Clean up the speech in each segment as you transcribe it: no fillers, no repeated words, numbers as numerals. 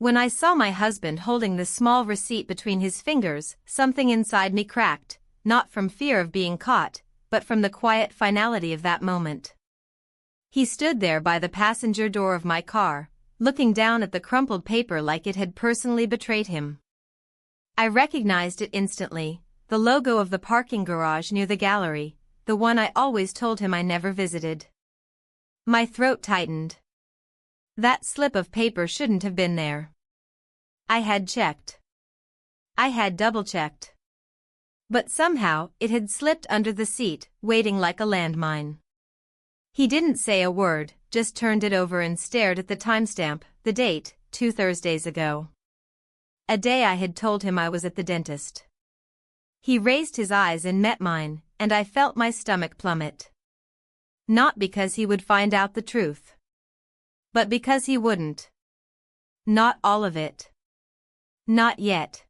When I saw my husband holding the small receipt between his fingers, something inside me cracked, not from fear of being caught, but from the quiet finality of that moment. He stood there by the passenger door of my car, looking down at the crumpled paper like it had personally betrayed him. I recognized it instantly, the logo of the parking garage near the gallery, the one I always told him I never visited. My throat tightened. That slip of paper shouldn't have been there. I had checked. I had double-checked. But somehow it had slipped under the seat, waiting like a landmine. He didn't say a word, just turned it over and stared at the timestamp, the date, 2 Thursdays ago. A day I had told him I was at the dentist. He raised his eyes and met mine, and I felt my stomach plummet. Not because he would find out the truth. But because he wouldn't. Not all of it. Not yet.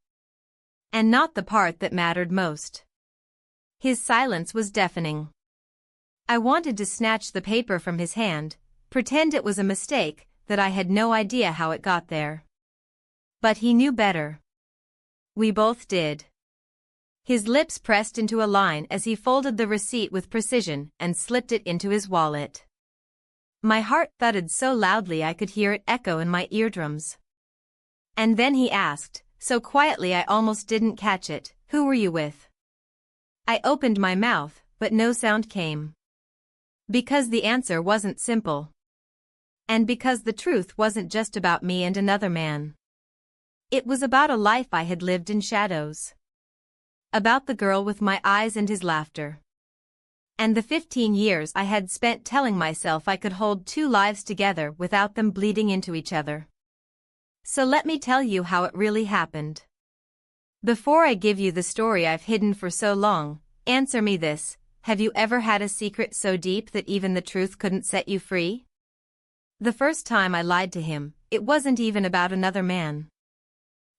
And not the part that mattered most. His silence was deafening. I wanted to snatch the paper from his hand, pretend it was a mistake, that I had no idea how it got there. But he knew better. We both did. His lips pressed into a line as he folded the receipt with precision and slipped it into his wallet. My heart thudded so loudly I could hear it echo in my eardrums. And then he asked, so quietly I almost didn't catch it, "Who were you with?" I opened my mouth, but no sound came. Because the answer wasn't simple. And because the truth wasn't just about me and another man. It was about a life I had lived in shadows. About the girl with my eyes and his laughter. And the 15 years I had spent telling myself I could hold two lives together without them bleeding into each other. So let me tell you how it really happened. Before I give you the story I've hidden for so long, answer me this: have you ever had a secret so deep that even the truth couldn't set you free? The first time I lied to him, it wasn't even about another man.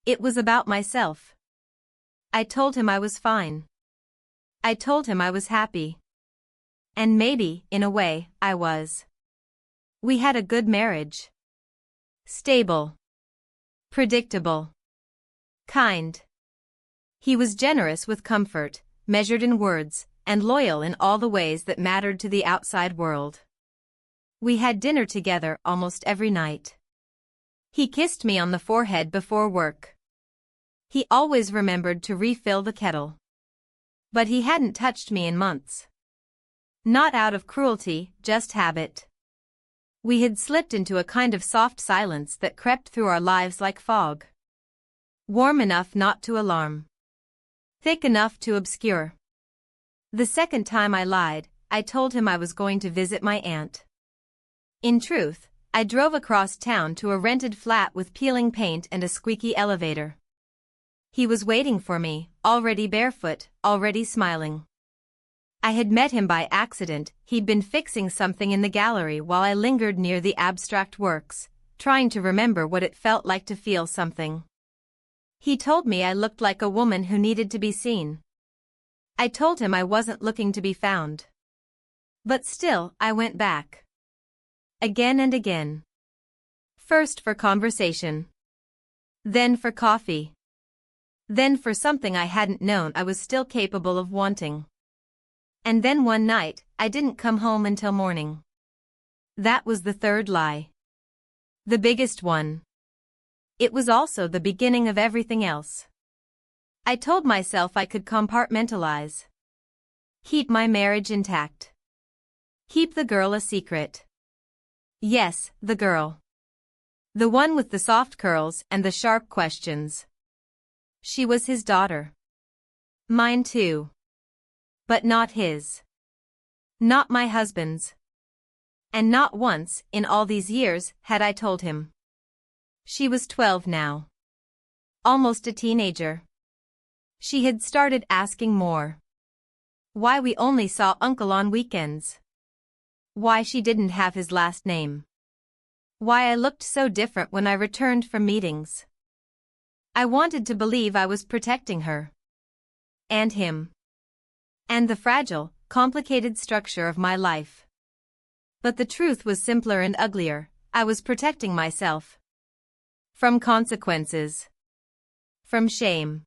It was about myself. I told him I was fine. I told him I was happy. And maybe, in a way, I was. We had a good marriage. Stable. Predictable. Kind. He was generous with comfort, measured in words, and loyal in all the ways that mattered to the outside world. We had dinner together almost every night. He kissed me on the forehead before work. He always remembered to refill the kettle. But he hadn't touched me in months. Not out of cruelty, just habit. We had slipped into a kind of soft silence that crept through our lives like fog. Warm enough not to alarm. Thick enough to obscure. The second time I lied, I told him I was going to visit my aunt. In truth, I drove across town to a rented flat with peeling paint and a squeaky elevator. He was waiting for me, already barefoot, already smiling. I had met him by accident. He'd been fixing something in the gallery while I lingered near the abstract works, trying to remember what it felt like to feel something. He told me I looked like a woman who needed to be seen. I told him I wasn't looking to be found. But still, I went back. Again and again. First for conversation. Then for coffee. Then for something I hadn't known I was still capable of wanting. And then one night, I didn't come home until morning. That was the third lie. The biggest one. It was also the beginning of everything else. I told myself I could compartmentalize. Keep my marriage intact. Keep the girl a secret. Yes, the girl. The one with the soft curls and the sharp questions. She was his daughter. Mine too. But not his. Not my husband's. And not once, in all these years, had I told him. She was 12 now. Almost a teenager. She had started asking more. Why we only saw Uncle on weekends. Why she didn't have his last name. Why I looked so different when I returned from meetings. I wanted to believe I was protecting her. And him. And the fragile, complicated structure of my life. But the truth was simpler and uglier. I was protecting myself. From consequences. From shame.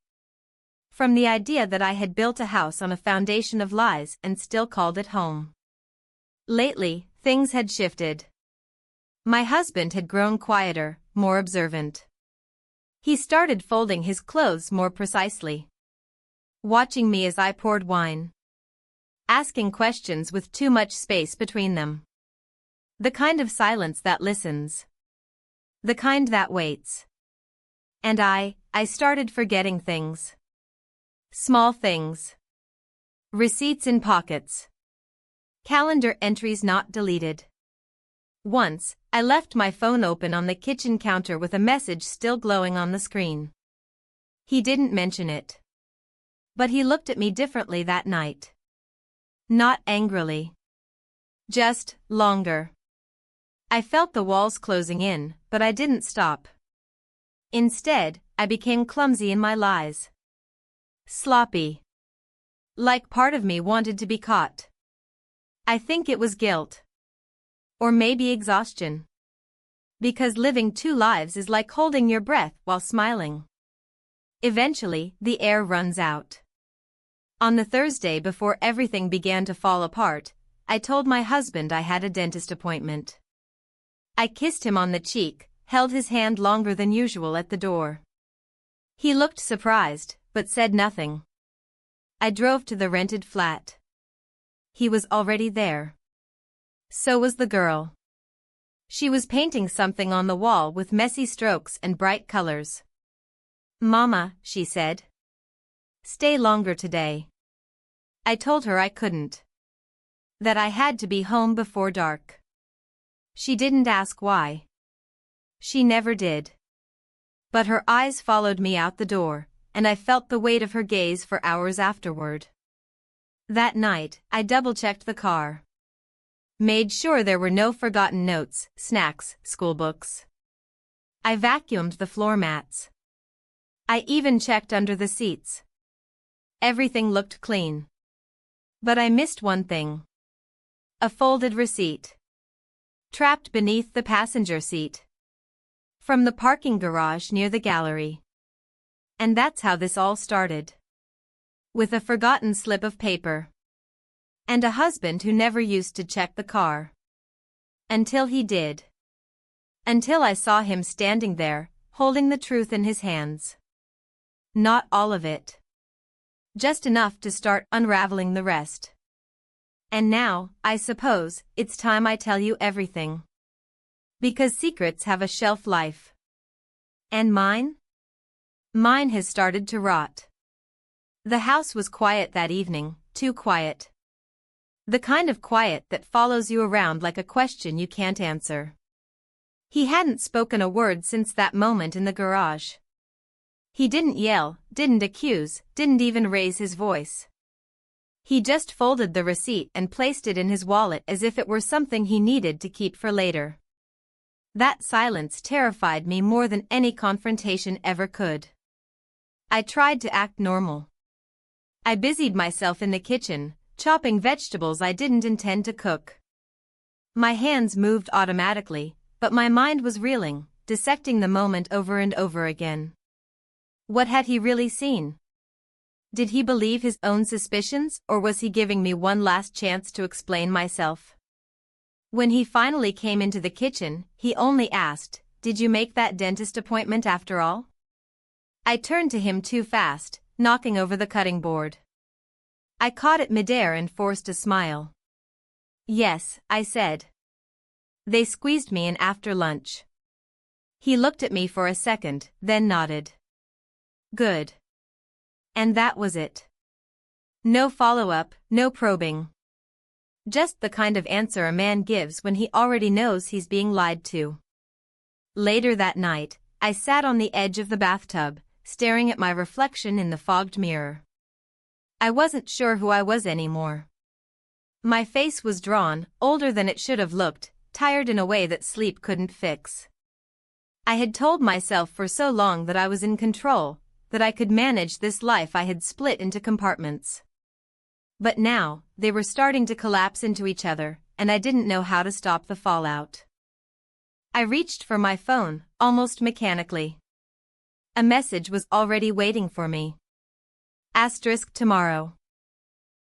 From the idea that I had built a house on a foundation of lies and still called it home. Lately, things had shifted. My husband had grown quieter, more observant. He started folding his clothes more precisely. Watching me as I poured wine. Asking questions with too much space between them. The kind of silence that listens. The kind that waits. And I started forgetting things. Small things. Receipts in pockets. Calendar entries not deleted. Once, I left my phone open on the kitchen counter with a message still glowing on the screen. He didn't mention it. But he looked at me differently that night. Not angrily. Just longer. I felt the walls closing in, but I didn't stop. Instead, I became clumsy in my lies. Sloppy. Like part of me wanted to be caught. I think it was guilt. Or maybe exhaustion. Because living two lives is like holding your breath while smiling. Eventually, the air runs out. On the Thursday before everything began to fall apart, I told my husband I had a dentist appointment. I kissed him on the cheek, held his hand longer than usual at the door. He looked surprised, but said nothing. I drove to the rented flat. He was already there. So was the girl. She was painting something on the wall with messy strokes and bright colors. "Mama," she said. "Stay longer today." I told her I couldn't. That I had to be home before dark. She didn't ask why. She never did. But her eyes followed me out the door, and I felt the weight of her gaze for hours afterward. That night, I double-checked the car. Made sure there were no forgotten notes, snacks, schoolbooks. I vacuumed the floor mats. I even checked under the seats. Everything looked clean. But I missed one thing. A folded receipt. Trapped beneath the passenger seat. From the parking garage near the gallery. And that's how this all started. With a forgotten slip of paper. And a husband who never used to check the car. Until he did. Until I saw him standing there, holding the truth in his hands. Not all of it. Just enough to start unraveling the rest. And now, I suppose, it's time I tell you everything. Because secrets have a shelf life. And mine? Mine has started to rot. The house was quiet that evening, too quiet. The kind of quiet that follows you around like a question you can't answer. He hadn't spoken a word since that moment in the garage. He didn't yell, didn't accuse, didn't even raise his voice. He just folded the receipt and placed it in his wallet as if it were something he needed to keep for later. That silence terrified me more than any confrontation ever could. I tried to act normal. I busied myself in the kitchen, chopping vegetables I didn't intend to cook. My hands moved automatically, but my mind was reeling, dissecting the moment over and over again. What had he really seen? Did he believe his own suspicions, or was he giving me one last chance to explain myself? When he finally came into the kitchen, he only asked, "Did you make that dentist appointment after all?" I turned to him too fast, knocking over the cutting board. I caught it midair and forced a smile. "Yes," I said. "They squeezed me in after lunch." He looked at me for a second, then nodded. "Good." And that was it. No follow-up, no probing. Just the kind of answer a man gives when he already knows he's being lied to. Later that night, I sat on the edge of the bathtub, staring at my reflection in the fogged mirror. I wasn't sure who I was anymore. My face was drawn, older than it should have looked, tired in a way that sleep couldn't fix. I had told myself for so long that I was in control, that I could manage this life I had split into compartments. But now, they were starting to collapse into each other, and I didn't know how to stop the fallout. I reached for my phone, almost mechanically. A message was already waiting for me. Asterisk tomorrow.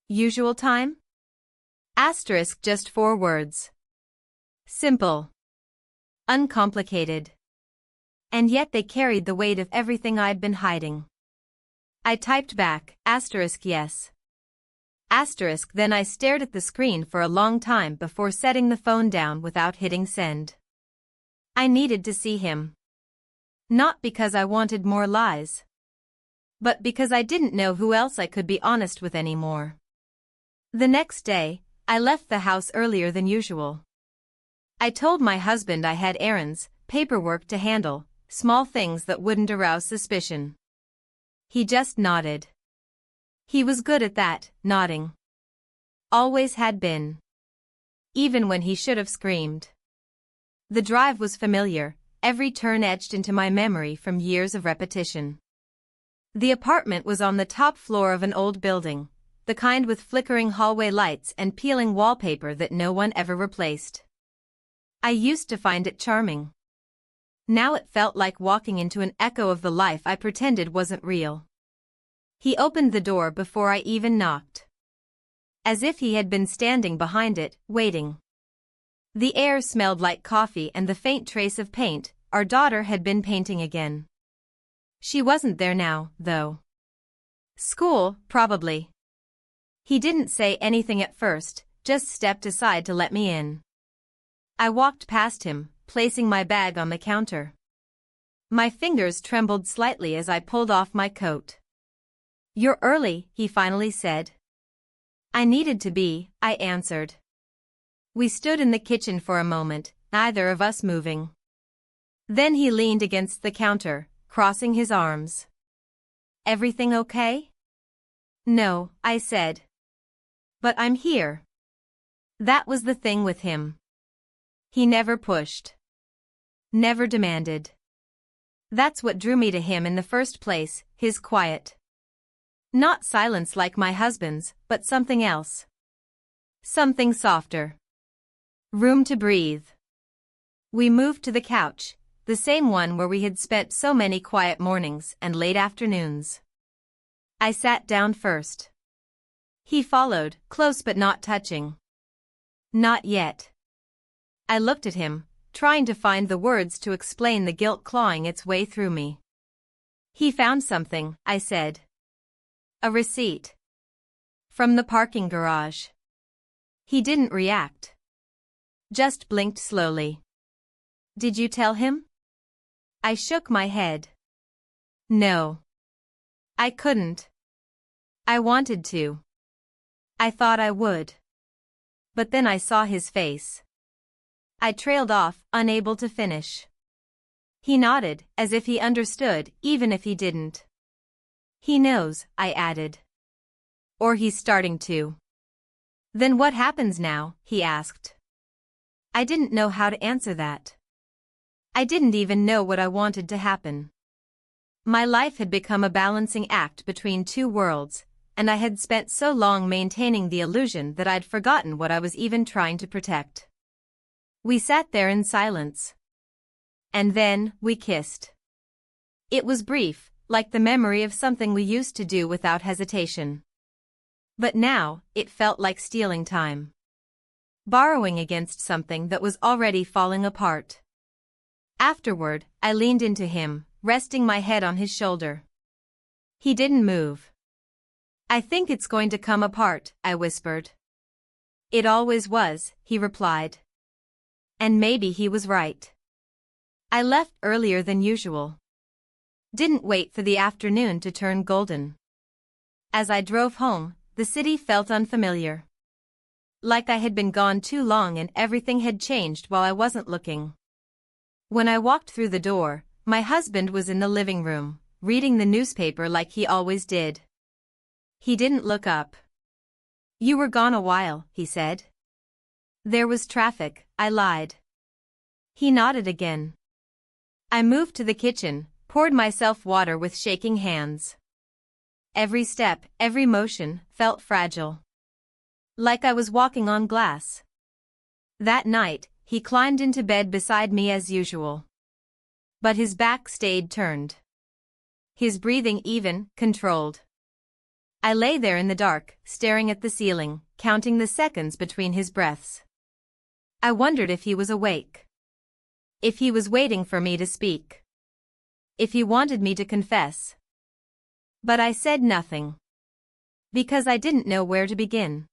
Usual time? Asterisk just 4 words. Simple. Uncomplicated. And yet they carried the weight of everything I'd been hiding. I typed back, asterisk yes. Asterisk then I stared at the screen for a long time before setting the phone down without hitting send. I needed to see him. Not because I wanted more lies. But because I didn't know who else I could be honest with anymore. The next day, I left the house earlier than usual. I told my husband I had errands, paperwork to handle, small things that wouldn't arouse suspicion. He just nodded. He was good at that, nodding. Always had been. Even when he should have screamed. The drive was familiar, every turn etched into my memory from years of repetition. The apartment was on the top floor of an old building, the kind with flickering hallway lights and peeling wallpaper that no one ever replaced. I used to find it charming. Now it felt like walking into an echo of the life I pretended wasn't real. He opened the door before I even knocked. As if he had been standing behind it, waiting. The air smelled like coffee and the faint trace of paint. Our daughter had been painting again. She wasn't there now, though. School, probably. He didn't say anything at first, just stepped aside to let me in. I walked past him, placing my bag on the counter. My fingers trembled slightly as I pulled off my coat. "You're early," he finally said. "I needed to be," I answered. We stood in the kitchen for a moment, neither of us moving. Then he leaned against the counter, crossing his arms. "Everything okay?" "No," I said. "But I'm here." That was the thing with him. He never pushed. Never demanded. That's what drew me to him in the first place, his quiet. Not silence like my husband's, but something else. Something softer. Room to breathe. We moved to the couch, the same one where we had spent so many quiet mornings and late afternoons. I sat down first. He followed, close but not touching. Not yet. I looked at him, trying to find the words to explain the guilt clawing its way through me. "He found something," I said. "A receipt. From the parking garage." He didn't react. Just blinked slowly. "Did you tell him?" I shook my head. "No. I couldn't. I wanted to. I thought I would. But then I saw his face." I trailed off, unable to finish. He nodded, as if he understood, even if he didn't. "He knows," I added. "Or he's starting to." "Then what happens now?" he asked. I didn't know how to answer that. I didn't even know what I wanted to happen. My life had become a balancing act between two worlds, and I had spent so long maintaining the illusion that I'd forgotten what I was even trying to protect. We sat there in silence. And then, we kissed. It was brief, like the memory of something we used to do without hesitation. But now, it felt like stealing time. Borrowing against something that was already falling apart. Afterward, I leaned into him, resting my head on his shoulder. He didn't move. "I think it's going to come apart," I whispered. "It always was," he replied. And maybe he was right. I left earlier than usual. Didn't wait for the afternoon to turn golden. As I drove home, the city felt unfamiliar. Like I had been gone too long and everything had changed while I wasn't looking. When I walked through the door, my husband was in the living room, reading the newspaper like he always did. He didn't look up. "You were gone a while," he said. "There was traffic," I lied. He nodded again. I moved to the kitchen, poured myself water with shaking hands. Every step, every motion, felt fragile. Like I was walking on glass. That night, he climbed into bed beside me as usual. But his back stayed turned. His breathing even, controlled. I lay there in the dark, staring at the ceiling, counting the seconds between his breaths. I wondered if he was awake. If he was waiting for me to speak. If he wanted me to confess. But I said nothing. Because I didn't know where to begin.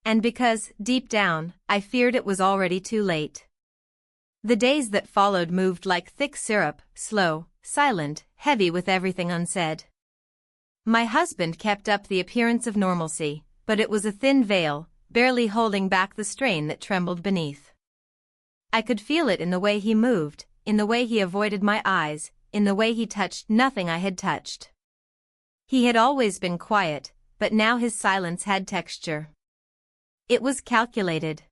And because, deep down, I feared it was already too late. The days that followed moved like thick syrup, slow, silent, heavy with everything unsaid. My husband kept up the appearance of normalcy, but it was a thin veil, barely holding back the strain that trembled beneath. I could feel it in the way he moved, in the way he avoided my eyes, in the way he touched nothing I had touched. He had always been quiet, but now his silence had texture. It was calculated.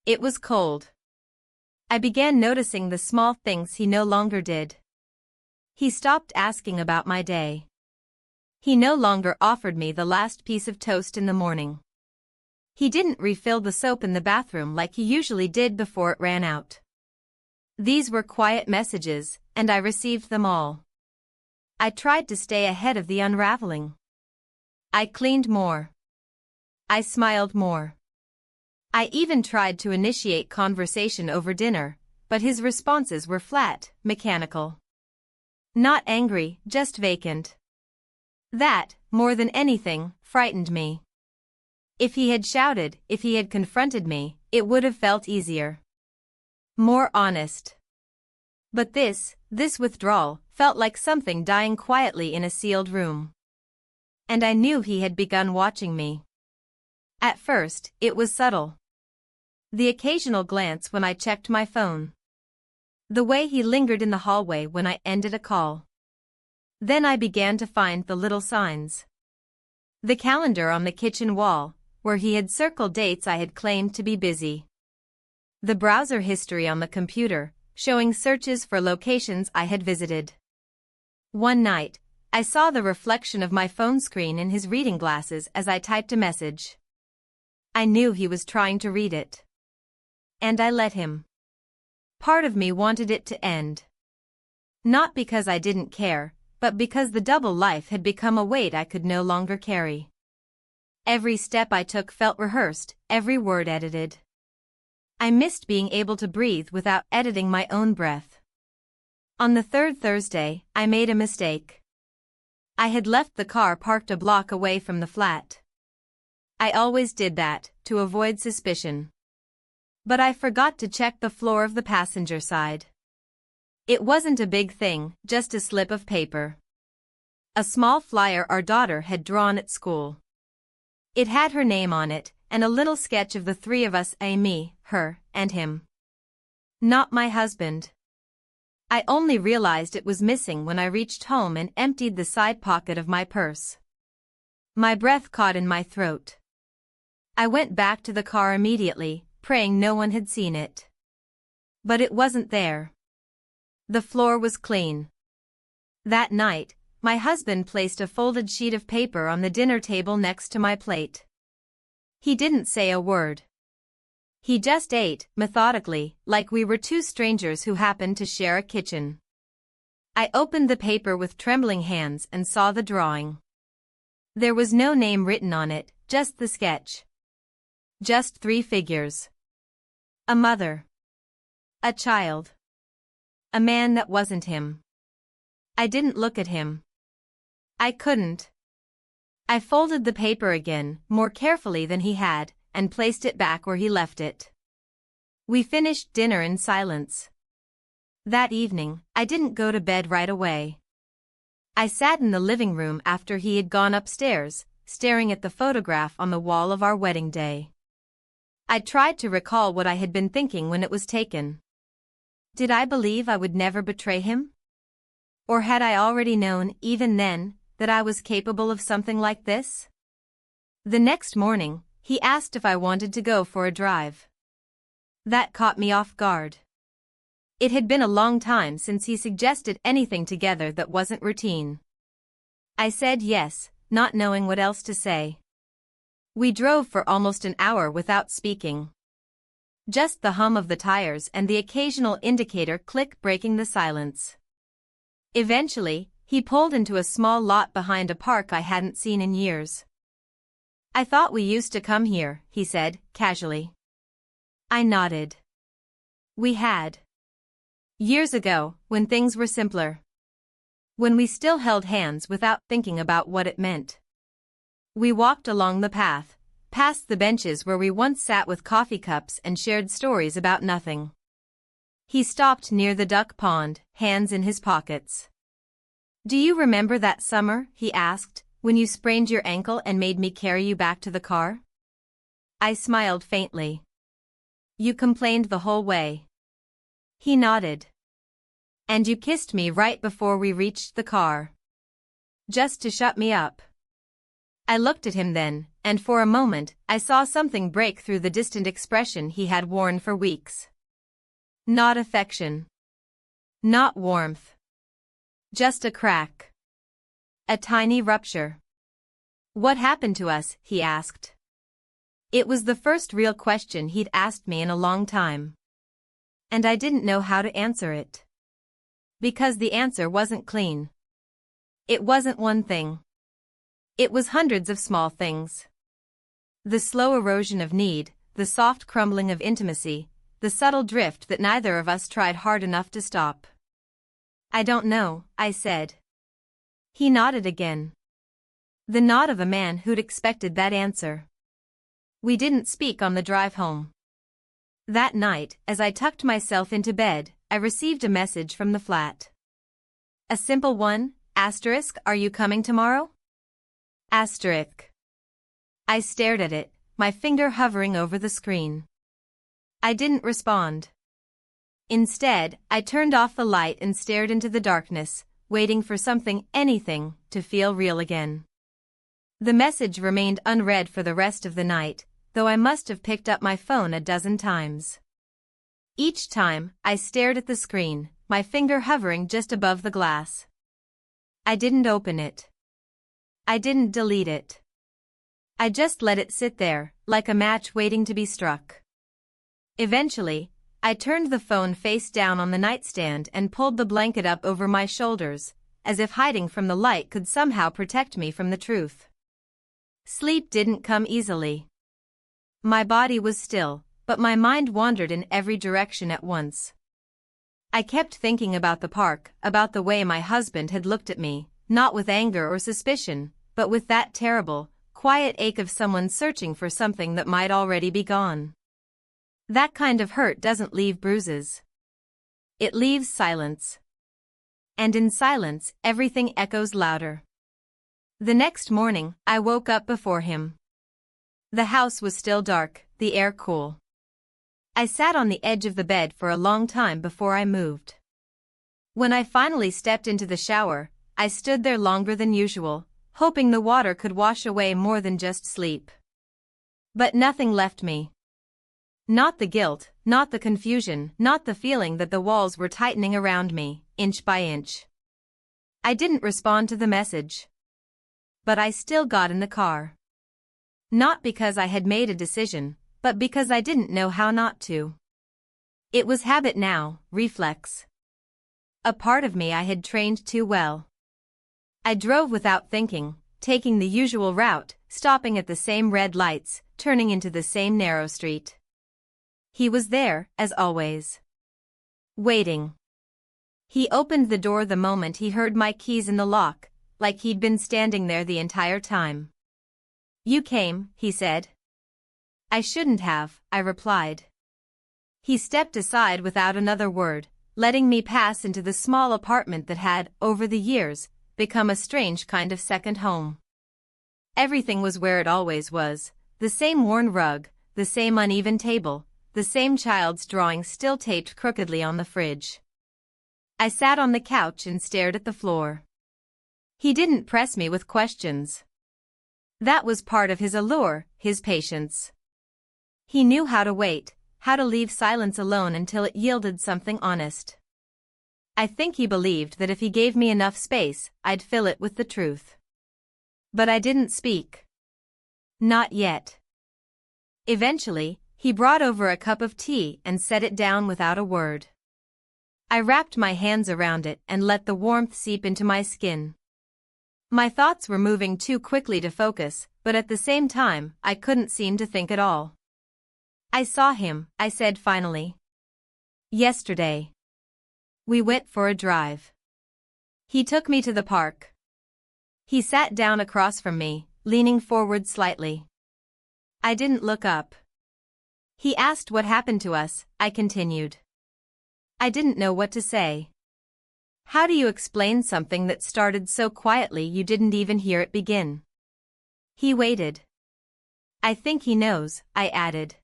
It was cold. I began noticing the small things he no longer did. He stopped asking about my day. He no longer offered me the last piece of toast in the morning. He didn't refill the soap in the bathroom like he usually did before it ran out. These were quiet messages, and I received them all. I tried to stay ahead of the unraveling. I cleaned more. I smiled more. I even tried to initiate conversation over dinner, but his responses were flat, mechanical. Not angry, just vacant. That, more than anything, frightened me. If he had shouted, if he had confronted me, it would have felt easier. More honest. But this withdrawal, felt like something dying quietly in a sealed room. And I knew he had begun watching me. At first, it was subtle. The occasional glance when I checked my phone. The way he lingered in the hallway when I ended a call. Then I began to find the little signs. The calendar on the kitchen wall, where he had circled dates I had claimed to be busy. The browser history on the computer, showing searches for locations I had visited. One night, I saw the reflection of my phone screen in his reading glasses as I typed a message. I knew he was trying to read it. And I let him. Part of me wanted it to end. Not because I didn't care, but because the double life had become a weight I could no longer carry. Every step I took felt rehearsed, every word edited. I missed being able to breathe without editing my own breath. On the third Thursday, I made a mistake. I had left the car parked a block away from the flat. I always did that, to avoid suspicion. But I forgot to check the floor of the passenger side. It wasn't a big thing, just a slip of paper. A small flyer our daughter had drawn at school. It had her name on it, and a little sketch of the three of us, me, her, and him. Not my husband. I only realized it was missing when I reached home and emptied the side pocket of my purse. My breath caught in my throat. I went back to the car immediately, praying no one had seen it. But it wasn't there. The floor was clean. That night, my husband placed a folded sheet of paper on the dinner table next to my plate. He didn't say a word. He just ate, methodically, like we were two strangers who happened to share a kitchen. I opened the paper with trembling hands and saw the drawing. There was no name written on it, just the sketch. Just 3 figures. A mother. A child. A man that wasn't him. I didn't look at him. I couldn't. I folded the paper again, more carefully than he had, and placed it back where he left it. We finished dinner in silence. That evening, I didn't go to bed right away. I sat in the living room after he had gone upstairs, staring at the photograph on the wall of our wedding day. I tried to recall what I had been thinking when it was taken. Did I believe I would never betray him? Or had I already known, even then, that I was capable of something like this? The next morning, he asked if I wanted to go for a drive. That caught me off guard. It had been a long time since he suggested anything together that wasn't routine. I said yes, not knowing what else to say. We drove for almost an hour without speaking. Just the hum of the tires and the occasional indicator click breaking the silence. Eventually, he pulled into a small lot behind a park I hadn't seen in years. "I thought we used to come here," he said, casually. I nodded. We had. Years ago, when things were simpler. When we still held hands without thinking about what it meant. We walked along the path, past the benches where we once sat with coffee cups and shared stories about nothing. He stopped near the duck pond, hands in his pockets. "Do you remember that summer," he asked, "when you sprained your ankle and made me carry you back to the car?" I smiled faintly. "You complained the whole way." He nodded. "And you kissed me right before we reached the car. Just to shut me up." I looked at him then, and for a moment, I saw something break through the distant expression he had worn for weeks. Not affection. Not warmth. Just a crack. A tiny rupture. "What happened to us?" he asked. It was the first real question he'd asked me in a long time. And I didn't know how to answer it. Because the answer wasn't clean. It wasn't one thing. It was hundreds of small things. The slow erosion of need, the soft crumbling of intimacy, the subtle drift that neither of us tried hard enough to stop. "I don't know," I said. He nodded again. The nod of a man who'd expected that answer. We didn't speak on the drive home. That night, as I tucked myself into bed, I received a message from the flat. A simple one, *, "Are you coming tomorrow?" *. I stared at it, my finger hovering over the screen. I didn't respond. Instead, I turned off the light and stared into the darkness, waiting for something, anything, to feel real again. The message remained unread for the rest of the night, though I must have picked up my phone a dozen times. Each time, I stared at the screen, my finger hovering just above the glass. I didn't open it. I didn't delete it. I just let it sit there, like a match waiting to be struck. Eventually, I turned the phone face down on the nightstand and pulled the blanket up over my shoulders, as if hiding from the light could somehow protect me from the truth. Sleep didn't come easily. My body was still, but my mind wandered in every direction at once. I kept thinking about the park, about the way my husband had looked at me, not with anger or suspicion, but with that terrible, quiet ache of someone searching for something that might already be gone. That kind of hurt doesn't leave bruises. It leaves silence. And in silence, everything echoes louder. The next morning, I woke up before him. The house was still dark, the air cool. I sat on the edge of the bed for a long time before I moved. When I finally stepped into the shower, I stood there longer than usual, hoping the water could wash away more than just sleep. But nothing left me. Not the guilt, not the confusion, not the feeling that the walls were tightening around me, inch by inch. I didn't respond to the message. But I still got in the car. Not because I had made a decision, but because I didn't know how not to. It was habit now, reflex. A part of me I had trained too well. I drove without thinking, taking the usual route, stopping at the same red lights, turning into the same narrow street. He was there, as always. Waiting. He opened the door the moment he heard my keys in the lock, like he'd been standing there the entire time. "You came," he said. "I shouldn't have," I replied. He stepped aside without another word, letting me pass into the small apartment that had, over the years, become a strange kind of second home. Everything was where it always was, the same worn rug, the same uneven table, the same child's drawing still taped crookedly on the fridge. I sat on the couch and stared at the floor. He didn't press me with questions. That was part of his allure, his patience. He knew how to wait, how to leave silence alone until it yielded something honest. I think he believed that if he gave me enough space, I'd fill it with the truth. But I didn't speak. Not yet. Eventually, He brought over a cup of tea and set it down without a word. I wrapped my hands around it and let the warmth seep into my skin. My thoughts were moving too quickly to focus, but at the same time, I couldn't seem to think at all. I saw him, I said finally. Yesterday. We went for a drive. He took me to the park. He sat down across from me, leaning forward slightly. I didn't look up. He asked what happened to us, I continued. I didn't know what to say. How do you explain something that started so quietly you didn't even hear it begin? He waited. I think he knows, I added.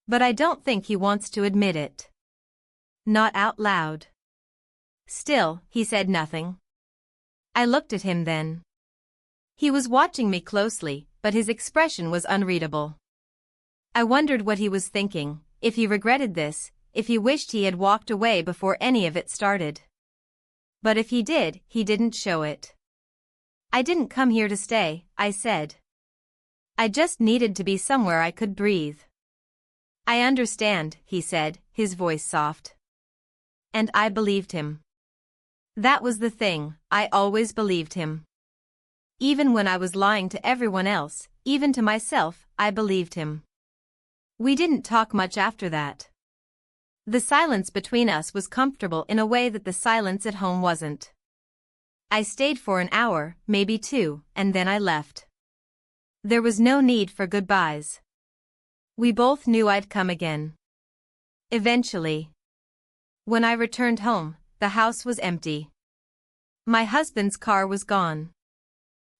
But I don't think he wants to admit it. Not out loud. Still, he said nothing. I looked at him then. He was watching me closely, but his expression was unreadable. I wondered what he was thinking, if he regretted this, if he wished he had walked away before any of it started. But if he did, he didn't show it. I didn't come here to stay, I said. I just needed to be somewhere I could breathe. I understand, he said, his voice soft. And I believed him. That was the thing, I always believed him. Even when I was lying to everyone else, even to myself, I believed him. We didn't talk much after that. The silence between us was comfortable in a way that the silence at home wasn't. I stayed for an hour, maybe 2, and then I left. There was no need for goodbyes. We both knew I'd come again. Eventually. When I returned home, the house was empty. My husband's car was gone.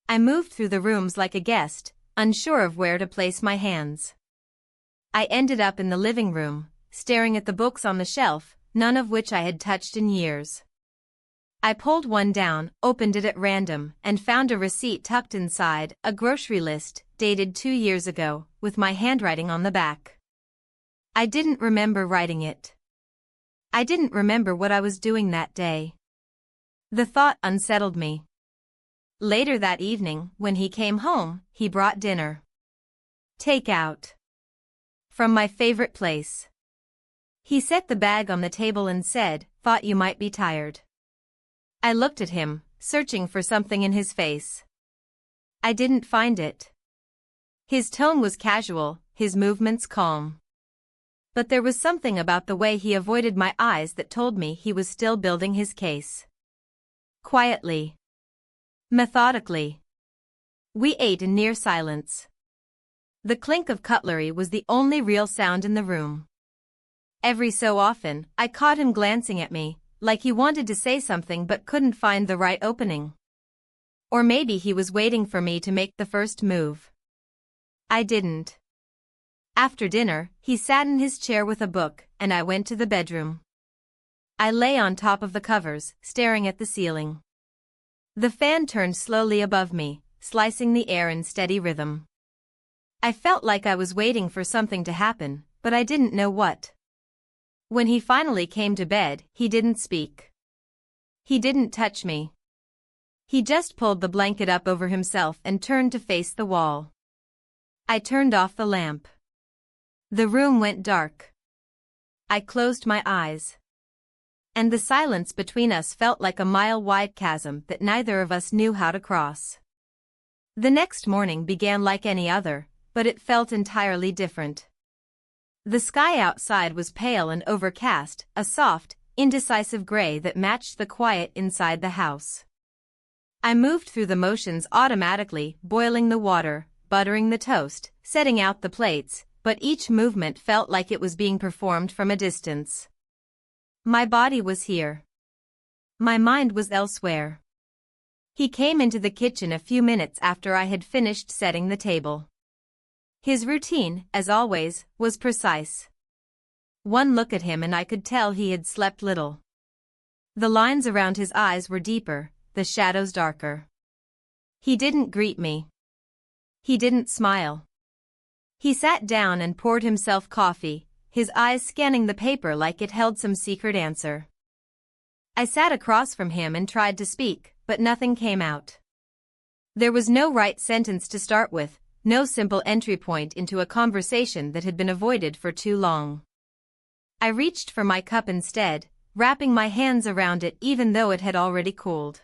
I moved through the rooms like a guest, unsure of where to place my hands. I ended up in the living room, staring at the books on the shelf, none of which I had touched in years. I pulled one down, opened it at random, and found a receipt tucked inside, a grocery list, dated 2 years ago, with my handwriting on the back. I didn't remember writing it. I didn't remember what I was doing that day. The thought unsettled me. Later that evening, when he came home, he brought dinner. Takeout. From my favorite place. He set the bag on the table and said, "Thought you might be tired." I looked at him, searching for something in his face. I didn't find it. His tone was casual, his movements calm. But there was something about the way he avoided my eyes that told me he was still building his case. Quietly. Methodically. We ate in near silence. The clink of cutlery was the only real sound in the room. Every so often, I caught him glancing at me, like he wanted to say something but couldn't find the right opening. Or maybe he was waiting for me to make the first move. I didn't. After dinner, he sat in his chair with a book, and I went to the bedroom. I lay on top of the covers, staring at the ceiling. The fan turned slowly above me, slicing the air in steady rhythm. I felt like I was waiting for something to happen, but I didn't know what. When he finally came to bed, he didn't speak. He didn't touch me. He just pulled the blanket up over himself and turned to face the wall. I turned off the lamp. The room went dark. I closed my eyes. And the silence between us felt like a mile-wide chasm that neither of us knew how to cross. The next morning began like any other, but it felt entirely different. The sky outside was pale and overcast, a soft, indecisive gray that matched the quiet inside the house. I moved through the motions automatically, boiling the water, buttering the toast, setting out the plates, but each movement felt like it was being performed from a distance. My body was here. My mind was elsewhere. He came into the kitchen a few minutes after I had finished setting the table. His routine, as always, was precise. One look at him and I could tell he had slept little. The lines around his eyes were deeper, the shadows darker. He didn't greet me. He didn't smile. He sat down and poured himself coffee, his eyes scanning the paper like it held some secret answer. I sat across from him and tried to speak, but nothing came out. There was no right sentence to start with, no simple entry point into a conversation that had been avoided for too long. I reached for my cup instead, wrapping my hands around it even though it had already cooled.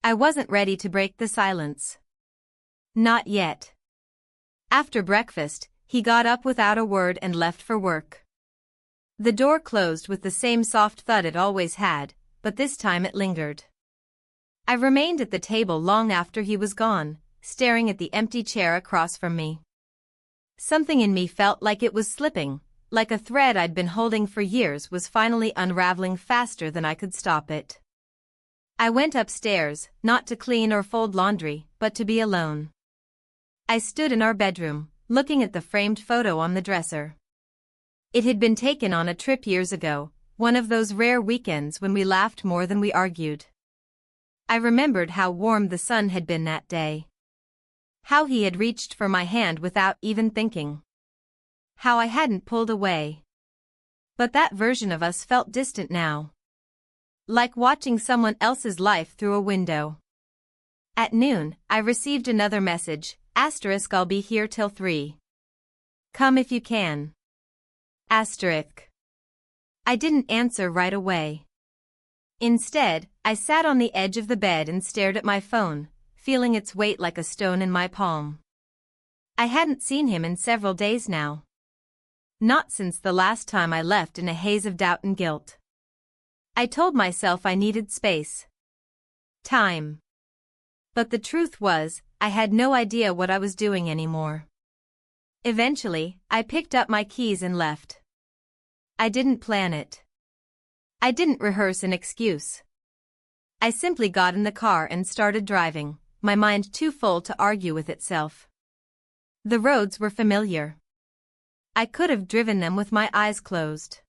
I wasn't ready to break the silence. Not yet. After breakfast, he got up without a word and left for work. The door closed with the same soft thud it always had, but this time it lingered. I remained at the table long after he was gone, staring at the empty chair across from me. Something in me felt like it was slipping, like a thread I'd been holding for years was finally unraveling faster than I could stop it. I went upstairs, not to clean or fold laundry, but to be alone. I stood in our bedroom, looking at the framed photo on the dresser. It had been taken on a trip years ago, one of those rare weekends when we laughed more than we argued. I remembered how warm the sun had been that day. How he had reached for my hand without even thinking. How I hadn't pulled away. But that version of us felt distant now. Like watching someone else's life through a window. At noon, I received another message, * I'll be here till 3. Come if you can. *. I didn't answer right away. Instead, I sat on the edge of the bed and stared at my phone, feeling its weight like a stone in my palm. I hadn't seen him in several days now. Not since the last time I left in a haze of doubt and guilt. I told myself I needed space. Time. But the truth was, I had no idea what I was doing anymore. Eventually, I picked up my keys and left. I didn't plan it. I didn't rehearse an excuse. I simply got in the car and started driving, my mind too full to argue with itself. The roads were familiar. I could have driven them with my eyes closed.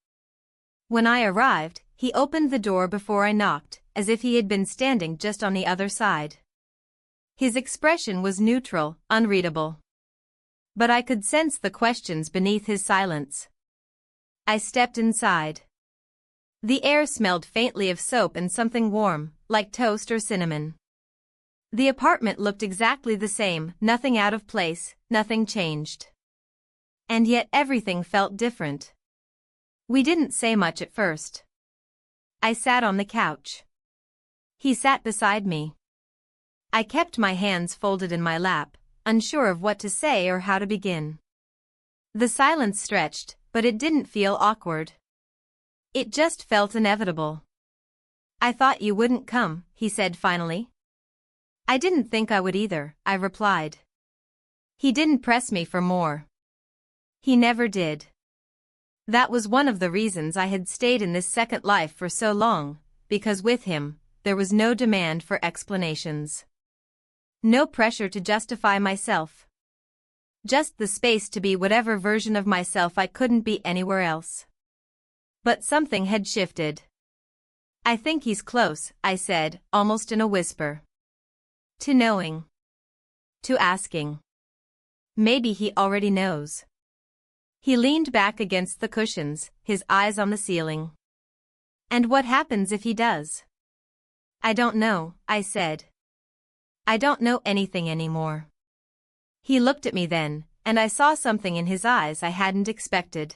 When I arrived, he opened the door before I knocked, as if he had been standing just on the other side. His expression was neutral, unreadable. But I could sense the questions beneath his silence. I stepped inside. The air smelled faintly of soap and something warm, like toast or cinnamon. The apartment looked exactly the same, nothing out of place, nothing changed. And yet everything felt different. We didn't say much at first. I sat on the couch. He sat beside me. I kept my hands folded in my lap, unsure of what to say or how to begin. The silence stretched, but it didn't feel awkward. It just felt inevitable. I thought you wouldn't come, he said finally. I didn't think I would either, I replied. He didn't press me for more. He never did. That was one of the reasons I had stayed in this second life for so long, because with him, there was no demand for explanations. No pressure to justify myself. Just the space to be whatever version of myself I couldn't be anywhere else. But something had shifted. I think he's close, I said, almost in a whisper. To knowing. To asking. Maybe he already knows. He leaned back against the cushions, his eyes on the ceiling. And what happens if he does? I don't know, I said. I don't know anything anymore. He looked at me then, and I saw something in his eyes I hadn't expected.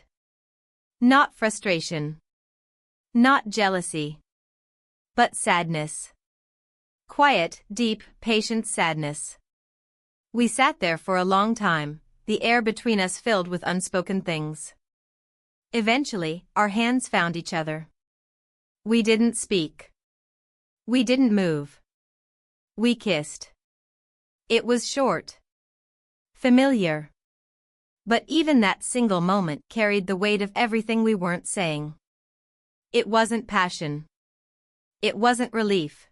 Not frustration. Not jealousy. But sadness. Quiet, deep, patient sadness. We sat there for a long time, the air between us filled with unspoken things. Eventually, our hands found each other. We didn't speak. We didn't move. We kissed. It was short. Familiar. But even that single moment carried the weight of everything we weren't saying. It wasn't passion. It wasn't relief.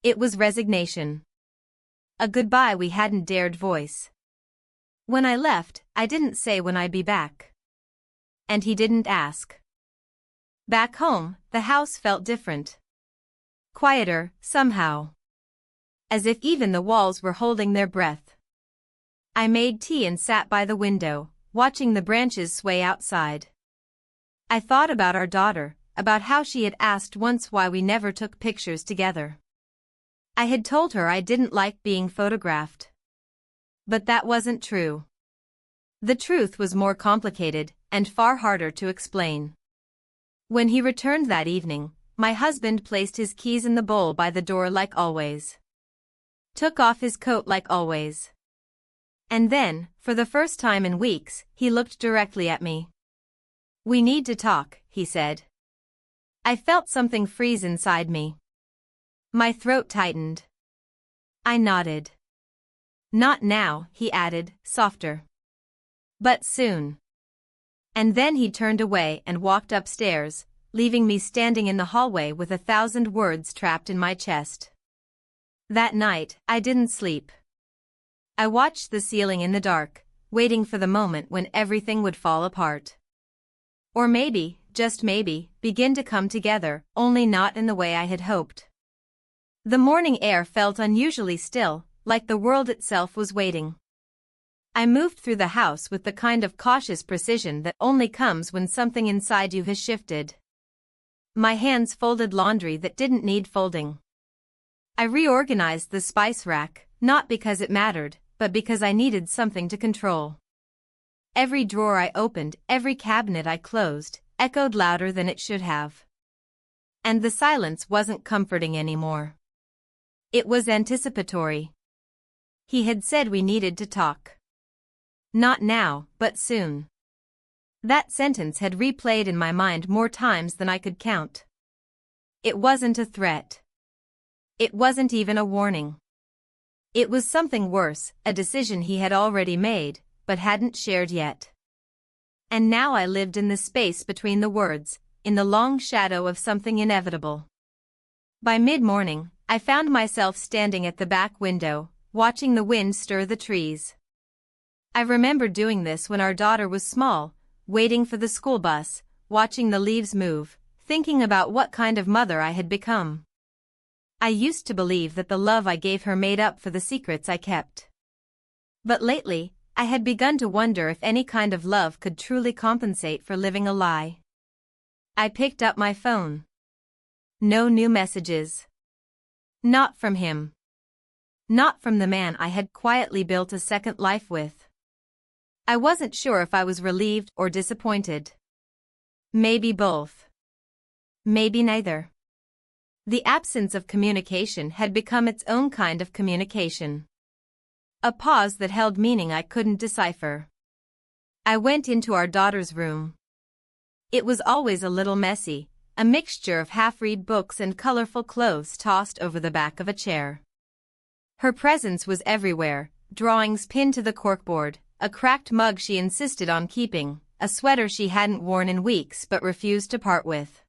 It was resignation. A goodbye we hadn't dared voice. When I left, I didn't say when I'd be back. And he didn't ask. Back home, the house felt different. Quieter, somehow. As if even the walls were holding their breath. I made tea and sat by the window, watching the branches sway outside. I thought about our daughter, about how she had asked once why we never took pictures together. I had told her I didn't like being photographed. But that wasn't true. The truth was more complicated and far harder to explain. When he returned that evening, my husband placed his keys in the bowl by the door like always. Took off his coat like always. And then, for the first time in weeks, he looked directly at me. "We need to talk," he said. I felt something freeze inside me. My throat tightened. I nodded. "Not now," he added, softer. "But soon." And then he turned away and walked upstairs, leaving me standing in the hallway with 1,000 words trapped in my chest. That night, I didn't sleep. I watched the ceiling in the dark, waiting for the moment when everything would fall apart. Or maybe, just maybe, begin to come together, only not in the way I had hoped. The morning air felt unusually still, like the world itself was waiting. I moved through the house with the kind of cautious precision that only comes when something inside you has shifted. My hands folded laundry that didn't need folding. I reorganized the spice rack, not because it mattered, but because I needed something to control. Every drawer I opened, every cabinet I closed, echoed louder than it should have. And the silence wasn't comforting anymore. It was anticipatory. He had said we needed to talk. Not now, but soon. That sentence had replayed in my mind more times than I could count. It wasn't a threat. It wasn't even a warning. It was something worse, a decision he had already made, but hadn't shared yet. And now I lived in the space between the words, in the long shadow of something inevitable. By mid-morning, I found myself standing at the back window, watching the wind stir the trees. I remember doing this when our daughter was small, waiting for the school bus, watching the leaves move, thinking about what kind of mother I had become. I used to believe that the love I gave her made up for the secrets I kept. But lately, I had begun to wonder if any kind of love could truly compensate for living a lie. I picked up my phone. No new messages. Not from him. Not from the man I had quietly built a second life with. I wasn't sure if I was relieved or disappointed. Maybe both. Maybe neither. The absence of communication had become its own kind of communication. A pause that held meaning I couldn't decipher. I went into our daughter's room. It was always a little messy, a mixture of half-read books and colorful clothes tossed over the back of a chair. Her presence was everywhere, drawings pinned to the corkboard, a cracked mug she insisted on keeping, a sweater she hadn't worn in weeks but refused to part with.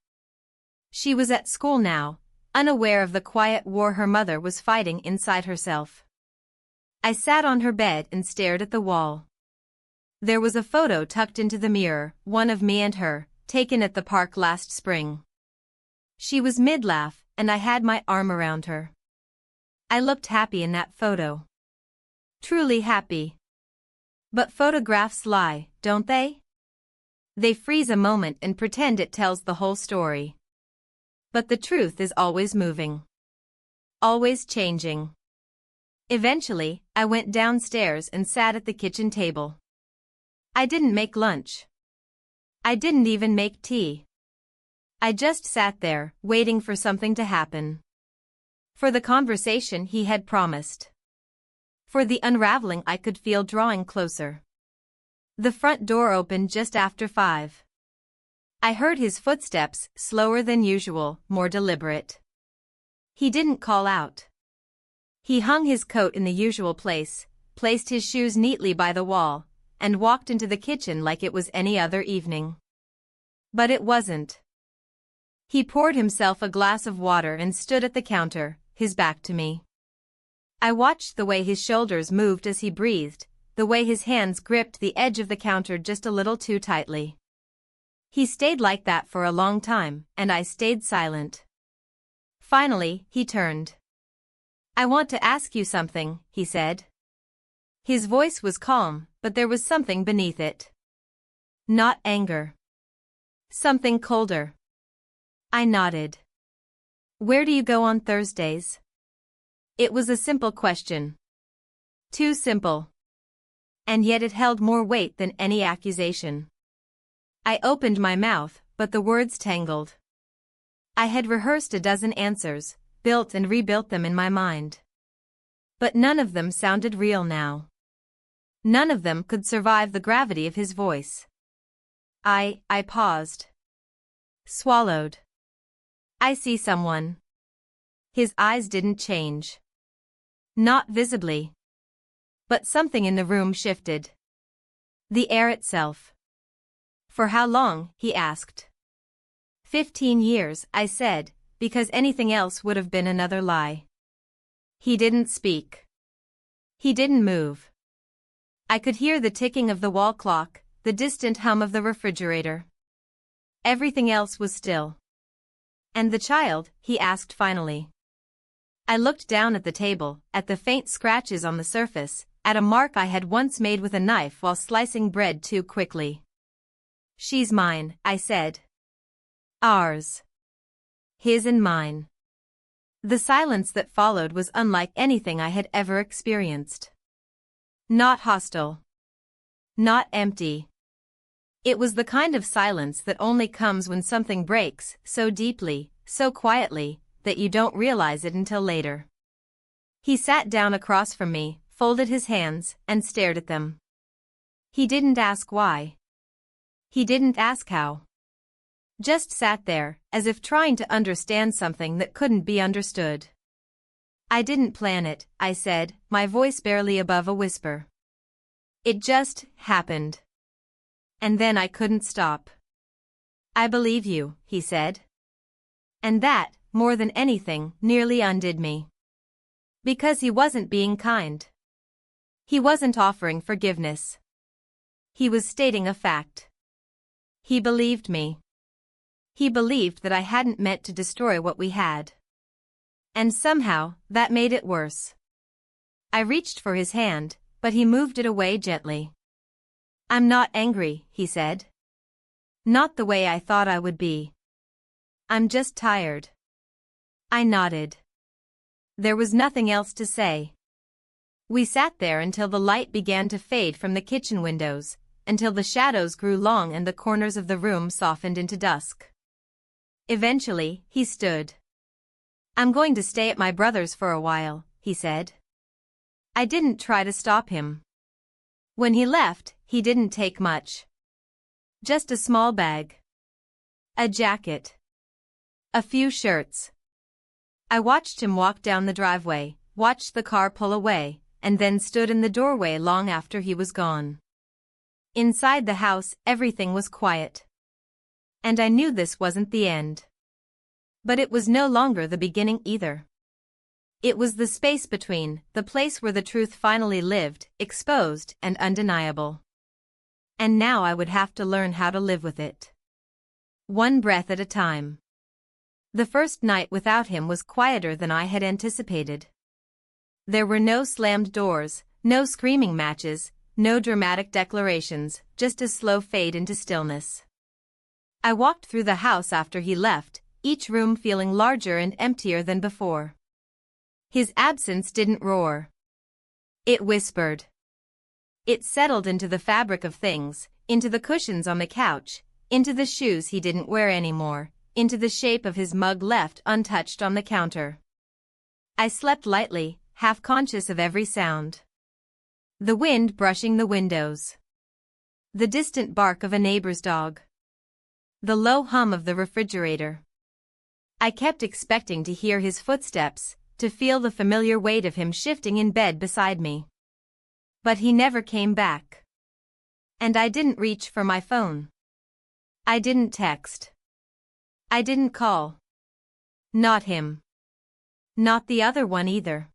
She was at school now, unaware of the quiet war her mother was fighting inside herself. I sat on her bed and stared at the wall. There was a photo tucked into the mirror, one of me and her, taken at the park last spring. She was mid-laugh, and I had my arm around her. I looked happy in that photo. Truly happy. But photographs lie, don't they? They freeze a moment and pretend it tells the whole story. But the truth is always moving. Always changing. Eventually, I went downstairs and sat at the kitchen table. I didn't make lunch. I didn't even make tea. I just sat there, waiting for something to happen. For the conversation he had promised. For the unraveling I could feel drawing closer. The front door opened just after 5. I heard his footsteps, slower than usual, more deliberate. He didn't call out. He hung his coat in the usual place, placed his shoes neatly by the wall, and walked into the kitchen like it was any other evening. But it wasn't. He poured himself a glass of water and stood at the counter, his back to me. I watched the way his shoulders moved as he breathed, the way his hands gripped the edge of the counter just a little too tightly. He stayed like that for a long time, and I stayed silent. Finally, he turned. "I want to ask you something," he said. His voice was calm, but there was something beneath it. Not anger. Something colder. I nodded. "Where do you go on Thursdays?" It was a simple question. Too simple. And yet it held more weight than any accusation. I opened my mouth, but the words tangled. I had rehearsed a dozen answers, built and rebuilt them in my mind. But none of them sounded real now. None of them could survive the gravity of his voice. I paused. Swallowed. I see someone. His eyes didn't change. Not visibly. But something in the room shifted. The air itself. For how long? He asked. 15 years, I said, because anything else would have been another lie. He didn't speak. He didn't move. I could hear the ticking of the wall clock, the distant hum of the refrigerator. Everything else was still. And the child? He asked finally. I looked down at the table, at the faint scratches on the surface, at a mark I had once made with a knife while slicing bread too quickly. She's mine, I said. Ours. His and mine. The silence that followed was unlike anything I had ever experienced. Not hostile. Not empty. It was the kind of silence that only comes when something breaks so deeply, so quietly, that you don't realize it until later. He sat down across from me, folded his hands, and stared at them. He didn't ask why. He didn't ask how. Just sat there, as if trying to understand something that couldn't be understood. I didn't plan it, I said, my voice barely above a whisper. It just happened. And then I couldn't stop. I believe you, he said. And that, more than anything, nearly undid me. Because he wasn't being kind. He wasn't offering forgiveness. He was stating a fact. He believed me. He believed that I hadn't meant to destroy what we had. And somehow, that made it worse. I reached for his hand, but he moved it away gently. I'm not angry, he said. Not the way I thought I would be. I'm just tired. I nodded. There was nothing else to say. We sat there until the light began to fade from the kitchen windows, until the shadows grew long and the corners of the room softened into dusk. Eventually, he stood. I'm going to stay at my brother's for a while, he said. I didn't try to stop him. When he left, he didn't take much. Just a small bag. A jacket. A few shirts. I watched him walk down the driveway, watched the car pull away, and then stood in the doorway long after he was gone. Inside the house, everything was quiet. And I knew this wasn't the end. But it was no longer the beginning either. It was the space between, the place where the truth finally lived, exposed and undeniable. And now I would have to learn how to live with it. One breath at a time. The first night without him was quieter than I had anticipated. There were no slammed doors, no screaming matches, no dramatic declarations, just a slow fade into stillness. I walked through the house after he left, each room feeling larger and emptier than before. His absence didn't roar. It whispered. It settled into the fabric of things, into the cushions on the couch, into the shoes he didn't wear anymore, into the shape of his mug left untouched on the counter. I slept lightly, half conscious of every sound. The wind brushing the windows. The distant bark of a neighbor's dog. The low hum of the refrigerator. I kept expecting to hear his footsteps, to feel the familiar weight of him shifting in bed beside me. But he never came back. And I didn't reach for my phone. I didn't text. I didn't call. Not him. Not the other one either.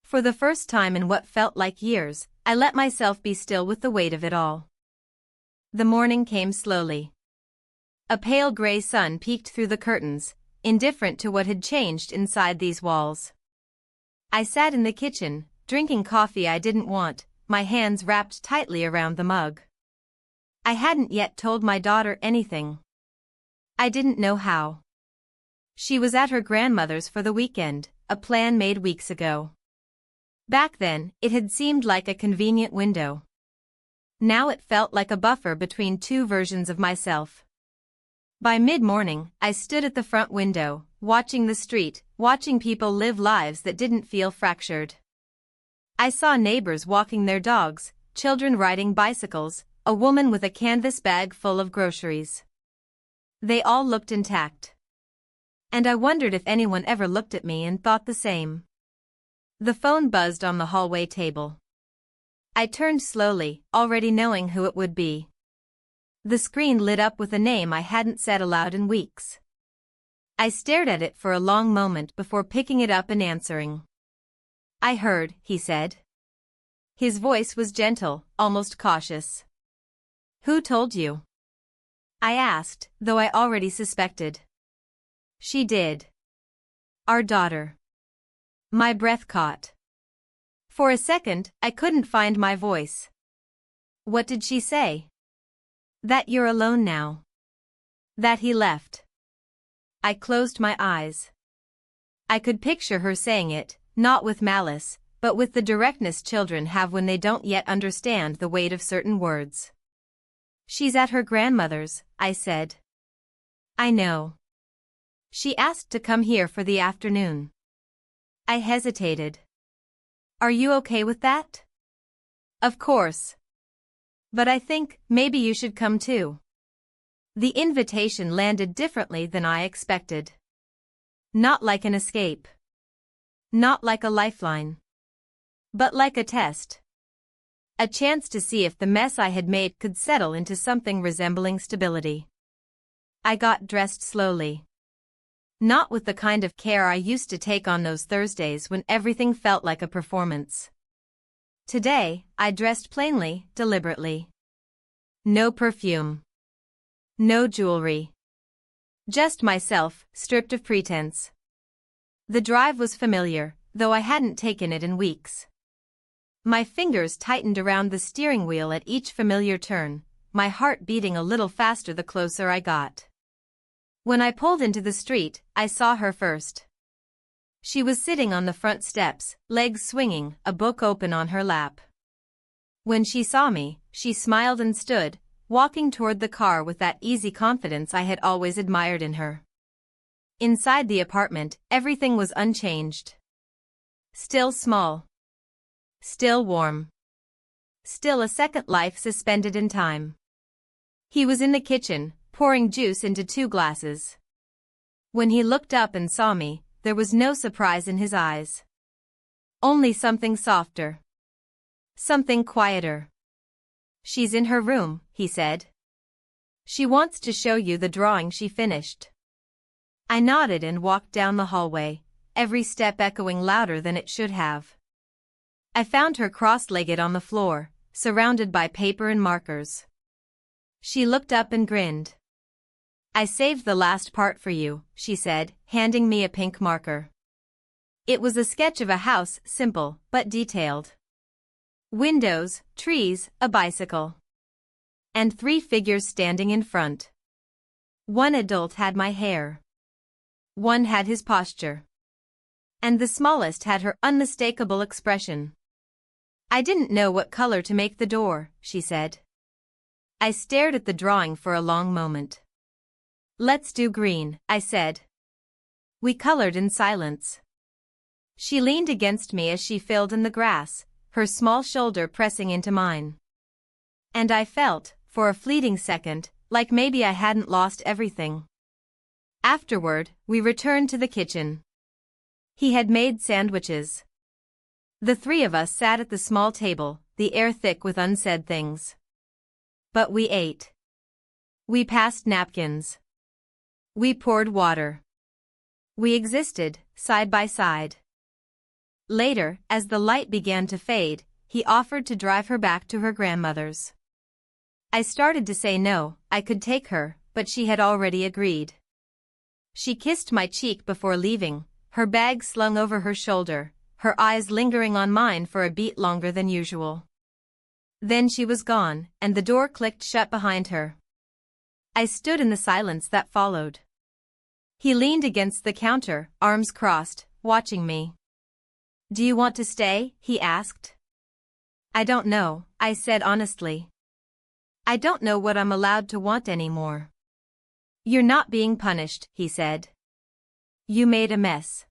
For the first time in what felt like years, I let myself be still with the weight of it all. The morning came slowly. A pale gray sun peeked through the curtains, indifferent to what had changed inside these walls. I sat in the kitchen, drinking coffee I didn't want, my hands wrapped tightly around the mug. I hadn't yet told my daughter anything. I didn't know how. She was at her grandmother's for the weekend, a plan made weeks ago. Back then, it had seemed like a convenient window. Now it felt like a buffer between two versions of myself. By mid-morning, I stood at the front window, watching the street, watching people live lives that didn't feel fractured. I saw neighbors walking their dogs, children riding bicycles, a woman with a canvas bag full of groceries. They all looked intact. And I wondered if anyone ever looked at me and thought the same. The phone buzzed on the hallway table. I turned slowly, already knowing who it would be. The screen lit up with a name I hadn't said aloud in weeks. I stared at it for a long moment before picking it up and answering. "I heard," he said. His voice was gentle, almost cautious. "Who told you?" I asked, though I already suspected. "She did. Our daughter." My breath caught. For a second, I couldn't find my voice. "What did she say?" "That you're alone now. That he left." I closed my eyes. I could picture her saying it, not with malice, but with the directness children have when they don't yet understand the weight of certain words. "She's at her grandmother's," I said. "I know. She asked to come here for the afternoon." I hesitated. "Are you okay with that?" "Of course. But I think, maybe you should come too." The invitation landed differently than I expected. Not like an escape. Not like a lifeline. But like a test. A chance to see if the mess I had made could settle into something resembling stability. I got dressed slowly. Not with the kind of care I used to take on those Thursdays when everything felt like a performance. Today, I dressed plainly, deliberately. No perfume. No jewelry. Just myself, stripped of pretense. The drive was familiar, though I hadn't taken it in weeks. My fingers tightened around the steering wheel at each familiar turn, my heart beating a little faster the closer I got. When I pulled into the street, I saw her first. She was sitting on the front steps, legs swinging, a book open on her lap. When she saw me, she smiled and stood, walking toward the car with that easy confidence I had always admired in her. Inside the apartment, everything was unchanged. Still small. Still warm. Still a second life suspended in time. He was in the kitchen, pouring juice into 2 glasses. When he looked up and saw me, there was no surprise in his eyes. Only something softer. Something quieter. "She's in her room," he said. "She wants to show you the drawing she finished." I nodded and walked down the hallway, every step echoing louder than it should have. I found her cross-legged on the floor, surrounded by paper and markers. She looked up and grinned. "I saved the last part for you," she said, handing me a pink marker. It was a sketch of a house, simple, but detailed. Windows, trees, a bicycle. And 3 figures standing in front. One adult had my hair. One had his posture. And the smallest had her unmistakable expression. "I didn't know what color to make the door," she said. I stared at the drawing for a long moment. "Let's do green," I said. We colored in silence. She leaned against me as she filled in the grass, her small shoulder pressing into mine. And I felt, for a fleeting second, like maybe I hadn't lost everything. Afterward, we returned to the kitchen. He had made sandwiches. The 3 of us sat at the small table, the air thick with unsaid things. But we ate. We passed napkins. We poured water. We existed, side by side. Later, as the light began to fade, he offered to drive her back to her grandmother's. I started to say no, I could take her, but she had already agreed. She kissed my cheek before leaving, her bag slung over her shoulder, her eyes lingering on mine for a beat longer than usual. Then she was gone, and the door clicked shut behind her. I stood in the silence that followed. He leaned against the counter, arms crossed, watching me. "Do you want to stay?" he asked. "I don't know," I said honestly. I don't know what I'm allowed to want anymore. You're not being punished, he said. You made a mess.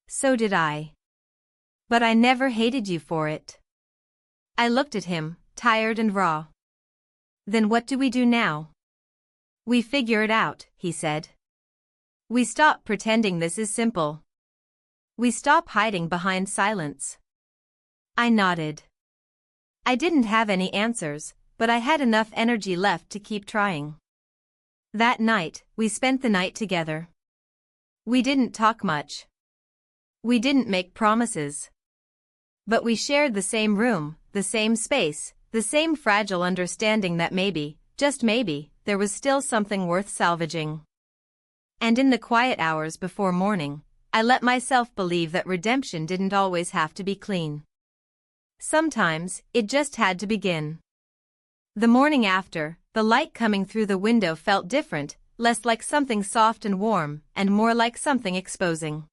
So did I. But I never hated you for it. I looked at him, tired and raw. Then what do we do now? We figure it out, he said. We stop pretending this is simple. We stop hiding behind silence. I nodded. I didn't have any answers, but I had enough energy left to keep trying. That night, we spent the night together. We didn't talk much. We didn't make promises. But we shared the same room, the same space, the same fragile understanding that maybe, just maybe, there was still something worth salvaging. And in the quiet hours before morning, I let myself believe that redemption didn't always have to be clean. Sometimes, it just had to begin. The morning after, the light coming through the window felt different, less like something soft and warm, and more like something exposing.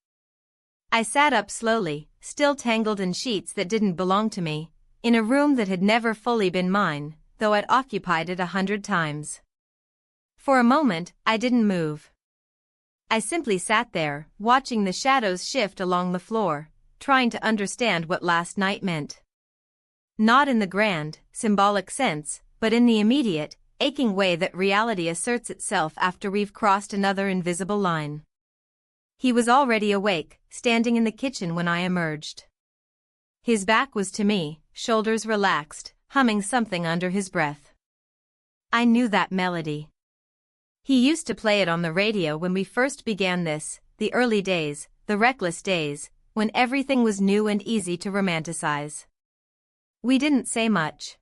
I sat up slowly, still tangled in sheets that didn't belong to me, in a room that had never fully been mine, though I'd occupied it 100 times. For a moment, I didn't move. I simply sat there, watching the shadows shift along the floor, trying to understand what last night meant. Not in the grand, symbolic sense, but in the immediate, aching way that reality asserts itself after we've crossed another invisible line. He was already awake, standing in the kitchen when I emerged. His back was to me, shoulders relaxed, humming something under his breath. I knew that melody. He used to play it on the radio when we first began this, the early days, the reckless days, when everything was new and easy to romanticize. We didn't say much.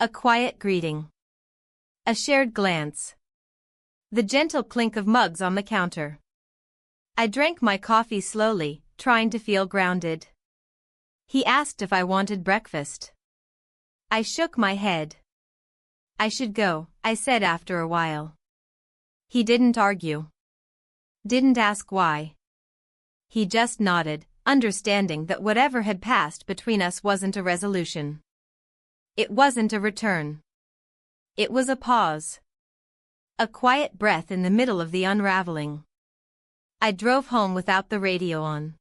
A quiet greeting. A shared glance. The gentle clink of mugs on the counter. I drank my coffee slowly, trying to feel grounded. He asked if I wanted breakfast. I shook my head. I should go, I said after a while. He didn't argue. Didn't ask why. He just nodded, understanding that whatever had passed between us wasn't a resolution. It wasn't a return. It was a pause. A quiet breath in the middle of the unraveling. I drove home without the radio on.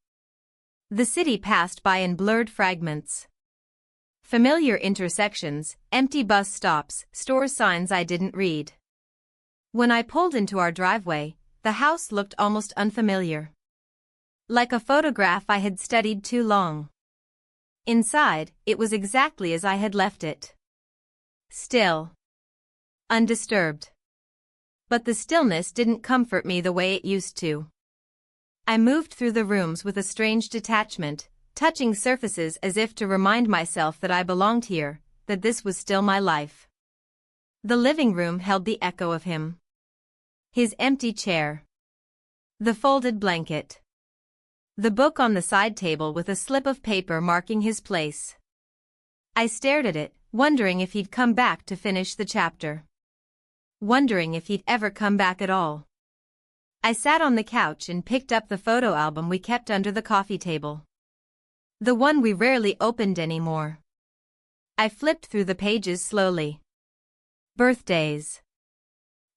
The city passed by in blurred fragments. Familiar intersections, empty bus stops, store signs I didn't read. When I pulled into our driveway, the house looked almost unfamiliar. Like a photograph I had studied too long. Inside, it was exactly as I had left it. Still. Undisturbed. But the stillness didn't comfort me the way it used to. I moved through the rooms with a strange detachment, touching surfaces as if to remind myself that I belonged here, that this was still my life. The living room held the echo of him. His empty chair. The folded blanket. The book on the side table with a slip of paper marking his place. I stared at it, wondering if he'd come back to finish the chapter. Wondering if he'd ever come back at all. I sat on the couch and picked up the photo album we kept under the coffee table. The one we rarely opened anymore. I flipped through the pages slowly. Birthdays.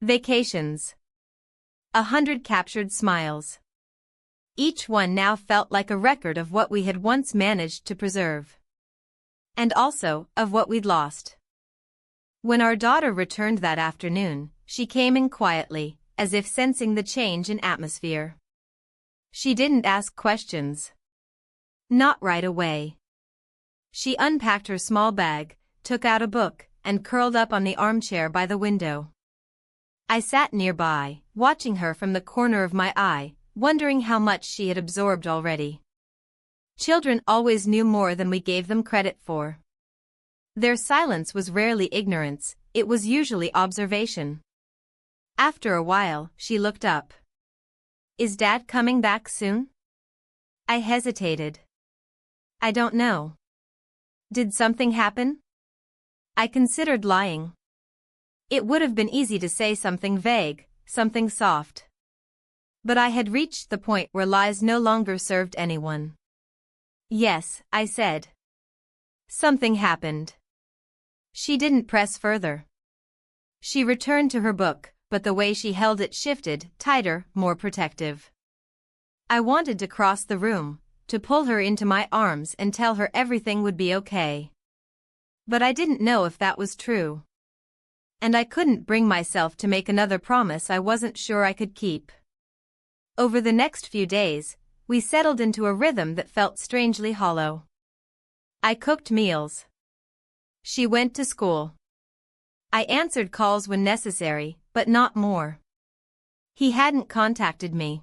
Vacations. 100 captured smiles. Each one now felt like a record of what we had once managed to preserve. And also, of what we'd lost. When our daughter returned that afternoon, she came in quietly, as if sensing the change in atmosphere. She didn't ask questions. Not right away. She unpacked her small bag, took out a book, and curled up on the armchair by the window. I sat nearby, watching her from the corner of my eye, wondering how much she had absorbed already. Children always knew more than we gave them credit for. Their silence was rarely ignorance, it was usually observation. After a while, she looked up. Is Dad coming back soon? I hesitated. I don't know. Did something happen? I considered lying. It would have been easy to say something vague, something soft. But I had reached the point where lies no longer served anyone. Yes, I said. Something happened. She didn't press further. She returned to her book, but the way she held it shifted, tighter, more protective. I wanted to cross the room, to pull her into my arms and tell her everything would be okay. But I didn't know if that was true. And I couldn't bring myself to make another promise I wasn't sure I could keep. Over the next few days, we settled into a rhythm that felt strangely hollow. I cooked meals. She went to school. I answered calls when necessary, but not more. He hadn't contacted me.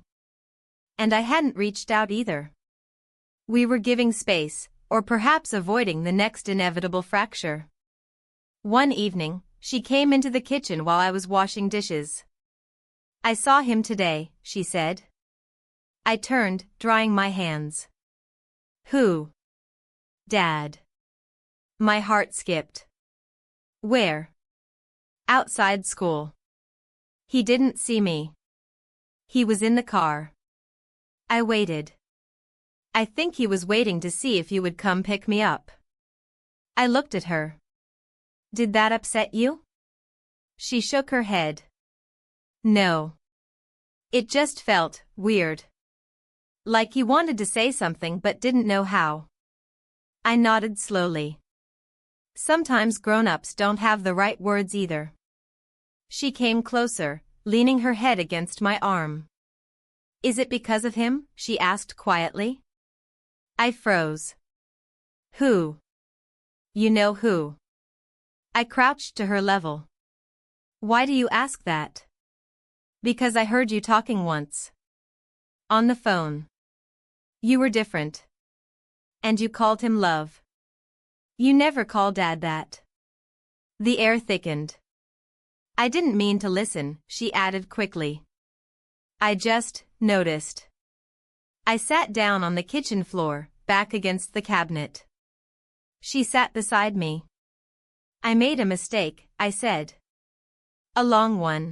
And I hadn't reached out either. We were giving space, or perhaps avoiding the next inevitable fracture. One evening, she came into the kitchen while I was washing dishes. "I saw him today," she said. I turned, drying my hands. "Who?" "Dad." My heart skipped. "Where?" "Outside school." "He didn't see me." "He was in the car." I waited. "I think he was waiting to see if you would come pick me up." I looked at her. "Did that upset you?" She shook her head. "No. It just felt weird. Like you wanted to say something but didn't know how." I nodded slowly. Sometimes grown-ups don't have the right words either. She came closer, leaning her head against my arm. "Is it because of him?" she asked quietly. I froze. "Who?" "You know who." I crouched to her level. "Why do you ask that?" "Because I heard you talking once. On the phone. You were different. And you called him love. You never call Dad that." The air thickened. "I didn't mean to listen," she added quickly. "I just noticed." I sat down on the kitchen floor, back against the cabinet. She sat beside me. "I made a mistake," I said. "A long one.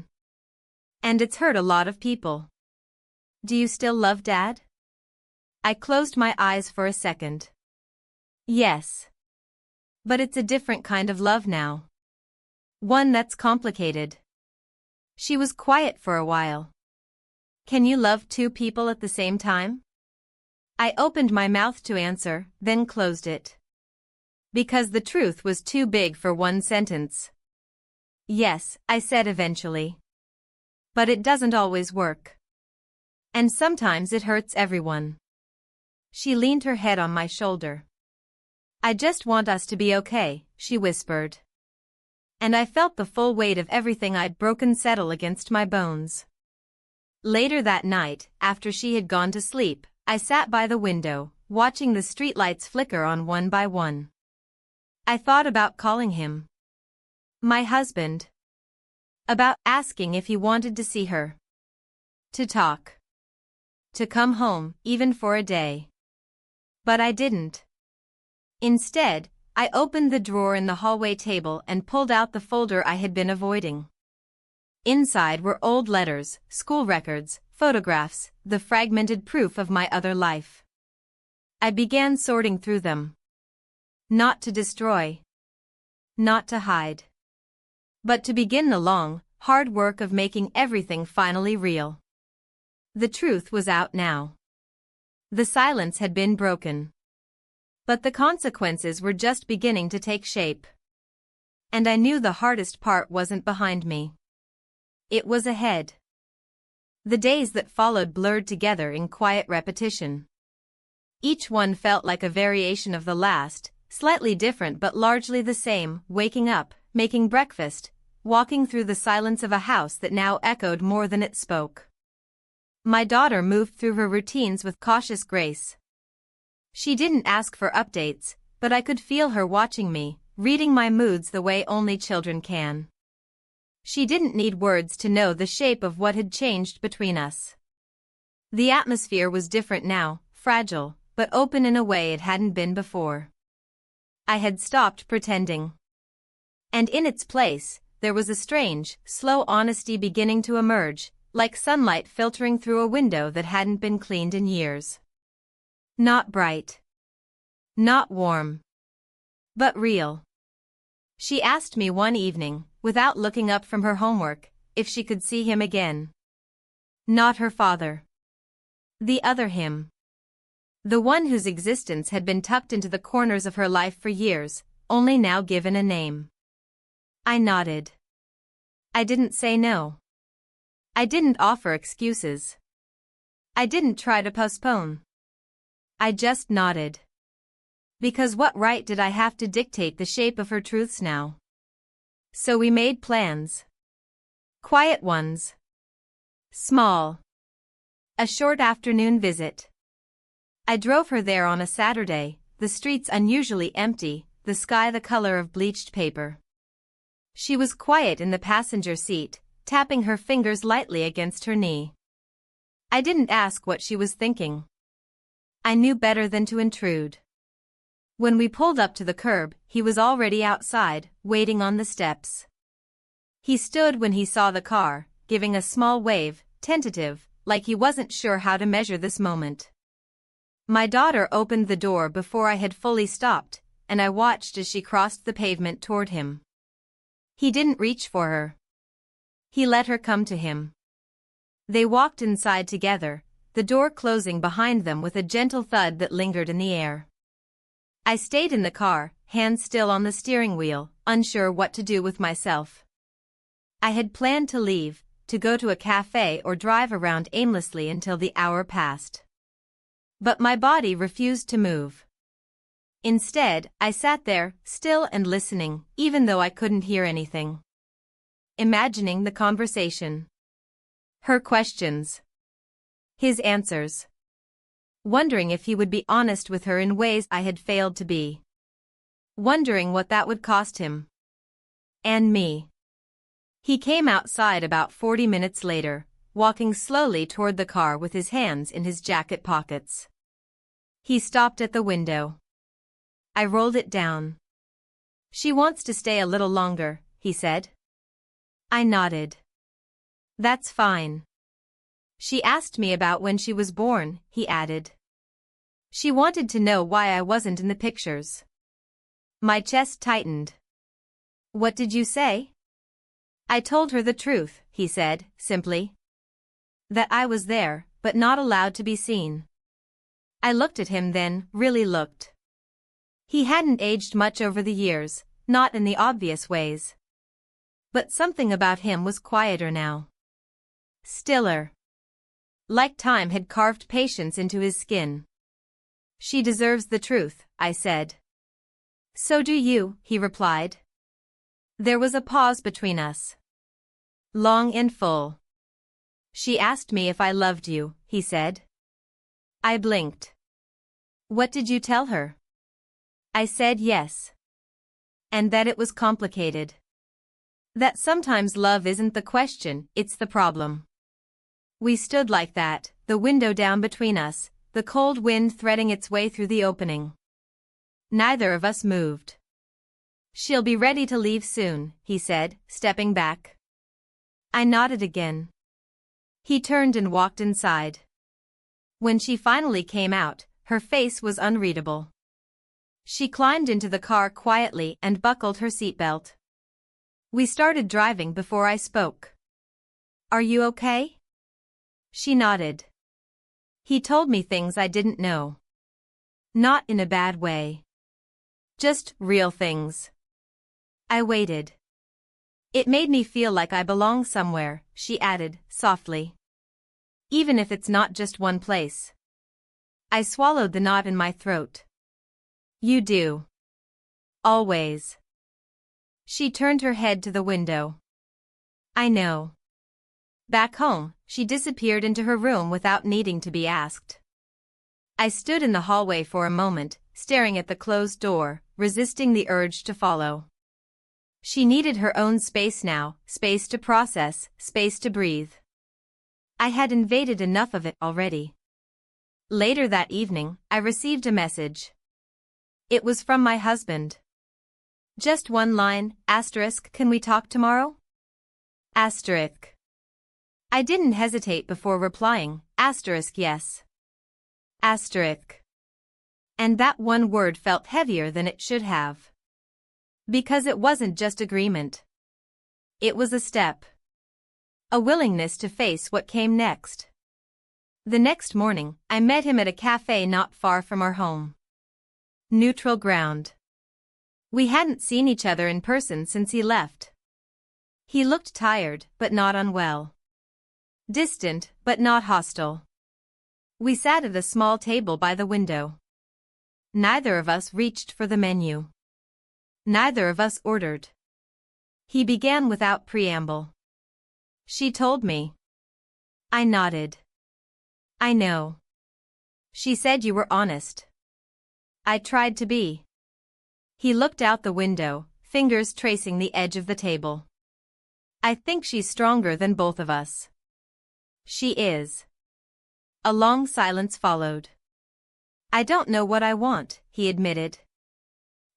And it's hurt a lot of people. Do you still love Dad?" I closed my eyes for a second. "Yes. But it's a different kind of love now. One that's complicated." She was quiet for a while. "Can you love two people at the same time?" I opened my mouth to answer, then closed it. Because the truth was too big for one sentence. "Yes," I said eventually. "But it doesn't always work. And sometimes it hurts everyone." She leaned her head on my shoulder. "I just want us to be okay," she whispered. And I felt the full weight of everything I'd broken settle against my bones. Later that night, after she had gone to sleep, I sat by the window, watching the streetlights flicker on one by one. I thought about calling him. My husband. About asking if he wanted to see her. To talk. To come home, even for a day. But I didn't. Instead, I opened the drawer in the hallway table and pulled out the folder I had been avoiding. Inside were old letters, school records, photographs, the fragmented proof of my other life. I began sorting through them. Not to destroy. Not to hide. But to begin the long, hard work of making everything finally real. The truth was out now. The silence had been broken. But the consequences were just beginning to take shape. And I knew the hardest part wasn't behind me. It was ahead. The days that followed blurred together in quiet repetition. Each one felt like a variation of the last, slightly different but largely the same: waking up, making breakfast, walking through the silence of a house that now echoed more than it spoke. My daughter moved through her routines with cautious grace. She didn't ask for updates, but I could feel her watching me, reading my moods the way only children can. She didn't need words to know the shape of what had changed between us. The atmosphere was different now, fragile, but open in a way it hadn't been before. I had stopped pretending. And in its place, there was a strange, slow honesty beginning to emerge, like sunlight filtering through a window that hadn't been cleaned in years. Not bright. Not warm. But real. She asked me one evening, without looking up from her homework, if she could see him again. Not her father. The other him. The one whose existence had been tucked into the corners of her life for years, only now given a name. I nodded. I didn't say no. I didn't offer excuses. I didn't try to postpone. I just nodded. Because what right did I have to dictate the shape of her truths now? So we made plans. Quiet ones. Small. A short afternoon visit. I drove her there on a Saturday, the streets unusually empty, the sky the color of bleached paper. She was quiet in the passenger seat, tapping her fingers lightly against her knee. I didn't ask what she was thinking. I knew better than to intrude. When we pulled up to the curb, he was already outside, waiting on the steps. He stood when he saw the car, giving a small wave, tentative, like he wasn't sure how to measure this moment. My daughter opened the door before I had fully stopped, and I watched as she crossed the pavement toward him. He didn't reach for her. He let her come to him. They walked inside together, the door closing behind them with a gentle thud that lingered in the air. I stayed in the car, hands still on the steering wheel, unsure what to do with myself. I had planned to leave, to go to a cafe or drive around aimlessly until the hour passed. But my body refused to move. Instead, I sat there, still and listening, even though I couldn't hear anything. Imagining the conversation. Her questions. His answers. Wondering if he would be honest with her in ways I had failed to be. Wondering what that would cost him. And me. He came outside about 40 minutes later, walking slowly toward the car with his hands in his jacket pockets. He stopped at the window. I rolled it down. She wants to stay a little longer, he said. I nodded. That's fine. She asked me about when she was born, he added. She wanted to know why I wasn't in the pictures. My chest tightened. What did you say? I told her the truth, he said, simply. That I was there, but not allowed to be seen. I looked at him then, really looked. He hadn't aged much over the years, not in the obvious ways. But something about him was quieter now. Stiller. Like time had carved patience into his skin. She deserves the truth, I said. So do you, he replied. There was a pause between us. Long and full. She asked me if I loved you, he said. I blinked. What did you tell her? I said yes. And that it was complicated. That sometimes love isn't the question, it's the problem. We stood like that, the window down between us, the cold wind threading its way through the opening. Neither of us moved. She'll be ready to leave soon, he said, stepping back. I nodded again. He turned and walked inside. When she finally came out, her face was unreadable. She climbed into the car quietly and buckled her seatbelt. We started driving before I spoke. Are you okay? She nodded. He told me things I didn't know. Not in a bad way. Just real things. I waited. It made me feel like I belong somewhere, she added, softly. Even if it's not just one place. I swallowed the knot in my throat. You do. Always. She turned her head to the window. I know. Back home, she disappeared into her room without needing to be asked. I stood in the hallway for a moment, staring at the closed door, resisting the urge to follow. She needed her own space now, space to process, space to breathe. I had invaded enough of it already. Later that evening, I received a message. It was from my husband. Just one line, asterisk, can we talk tomorrow? Asterisk. I didn't hesitate before replying, asterisk yes. Asterisk. And that one word felt heavier than it should have. Because it wasn't just agreement. It was a step. A willingness to face what came next. The next morning, I met him at a cafe not far from our home. Neutral ground. We hadn't seen each other in person since he left. He looked tired, but not unwell. Distant, but not hostile. We sat at a small table by the window. Neither of us reached for the menu. Neither of us ordered. He began without preamble. She told me. I nodded. I know. She said you were honest. I tried to be. He looked out the window, fingers tracing the edge of the table. I think she's stronger than both of us. She is. A long silence followed. I don't know what I want, he admitted.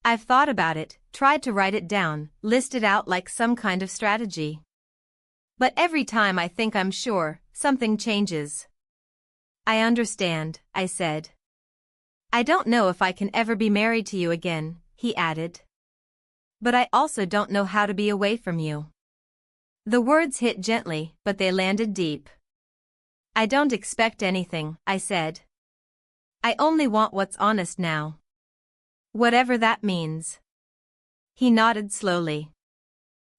I've thought about it, tried to write it down, list it out like some kind of strategy. But every time I think I'm sure, something changes. I understand, I said. I don't know if I can ever be married to you again, he added. But I also don't know how to be away from you. The words hit gently, but they landed deep. I don't expect anything, I said. I only want what's honest now. Whatever that means. He nodded slowly.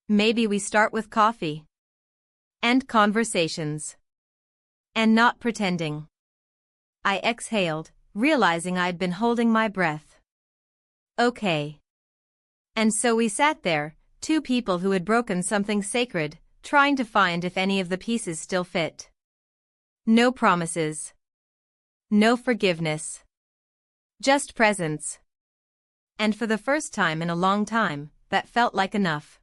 Maybe we start with coffee. And conversations. And not pretending. I exhaled, realizing I'd been holding my breath. Okay. And so we sat there, two people who had broken something sacred, trying to find if any of the pieces still fit. No promises. No forgiveness. Just presence. And for the first time in a long time, that felt like enough.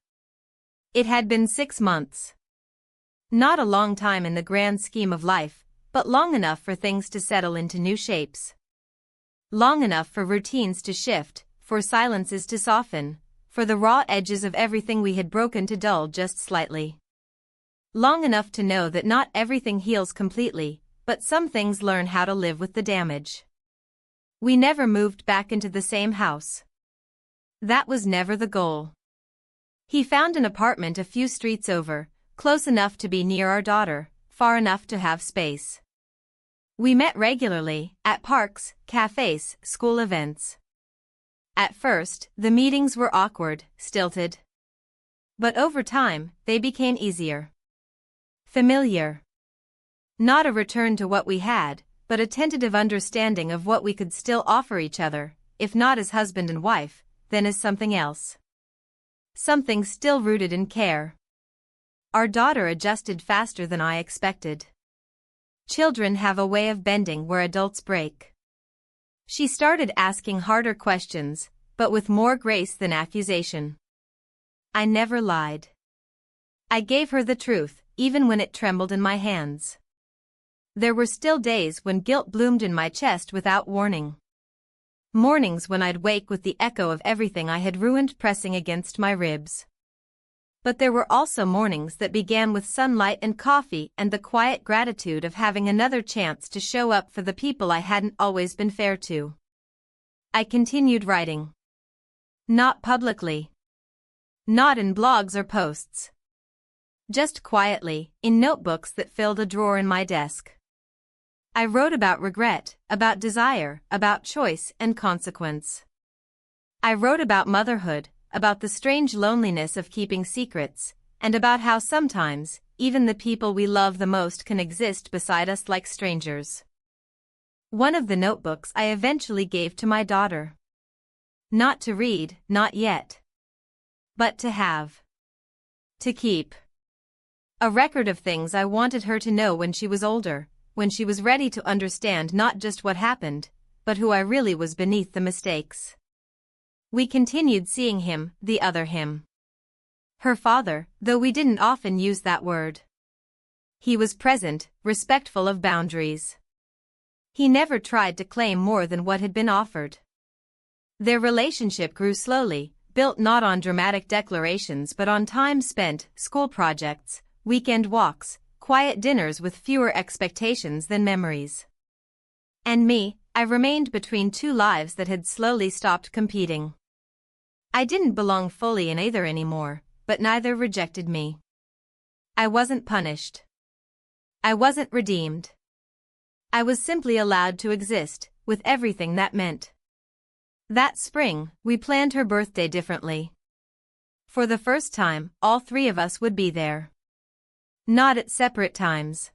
It had been 6 months. Not a long time in the grand scheme of life, but long enough for things to settle into new shapes. Long enough for routines to shift, for silences to soften, for the raw edges of everything we had broken to dull just slightly. Long enough to know that not everything heals completely, but some things learn how to live with the damage. We never moved back into the same house. That was never the goal. He found an apartment a few streets over, close enough to be near our daughter, far enough to have space. We met regularly, at parks, cafes, school events. At first, the meetings were awkward, stilted. But over time, they became easier. Familiar. Not a return to what we had, but a tentative understanding of what we could still offer each other, if not as husband and wife, then as something else. Something still rooted in care. Our daughter adjusted faster than I expected. Children have a way of bending where adults break. She started asking harder questions, but with more grace than accusation. I never lied. I gave her the truth, even when it trembled in my hands. There were still days when guilt bloomed in my chest without warning. Mornings when I'd wake with the echo of everything I had ruined pressing against my ribs. But there were also mornings that began with sunlight and coffee and the quiet gratitude of having another chance to show up for the people I hadn't always been fair to. I continued writing. Not publicly. Not in blogs or posts. Just quietly, in notebooks that filled a drawer in my desk. I wrote about regret, about desire, about choice and consequence. I wrote about motherhood, about the strange loneliness of keeping secrets, and about how sometimes, even the people we love the most can exist beside us like strangers. One of the notebooks I eventually gave to my daughter. Not to read, not yet. But to have. To keep. A record of things I wanted her to know when she was older, when she was ready to understand not just what happened, but who I really was beneath the mistakes. We continued seeing him, the other him. Her father, though we didn't often use that word. He was present, respectful of boundaries. He never tried to claim more than what had been offered. Their relationship grew slowly, built not on dramatic declarations but on time spent, school projects, weekend walks, quiet dinners with fewer expectations than memories. And me, I remained between two lives that had slowly stopped competing. I didn't belong fully in either anymore, but neither rejected me. I wasn't punished. I wasn't redeemed. I was simply allowed to exist, with everything that meant. That spring, we planned her birthday differently. For the first time, all three of us would be there. Not at separate times.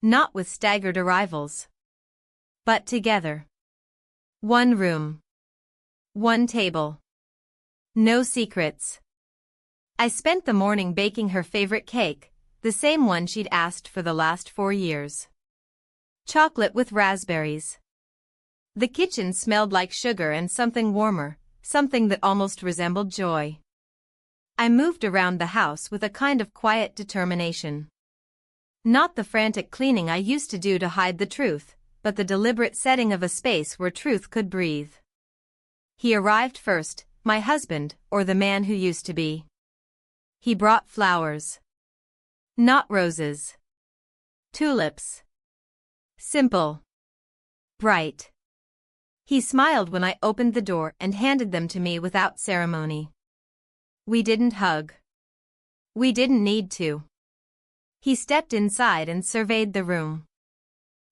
Not with staggered arrivals. But together. One room. One table. No secrets. I spent the morning baking her favorite cake, the same one she'd asked for the last 4 years. Chocolate with raspberries. The kitchen smelled like sugar and something warmer, something that almost resembled joy. I moved around the house with a kind of quiet determination. Not the frantic cleaning I used to do to hide the truth, but the deliberate setting of a space where truth could breathe. He arrived first, my husband, or the man who used to be. He brought flowers. Not roses. Tulips. Simple. Bright. He smiled when I opened the door and handed them to me without ceremony. We didn't hug. We didn't need to. He stepped inside and surveyed the room.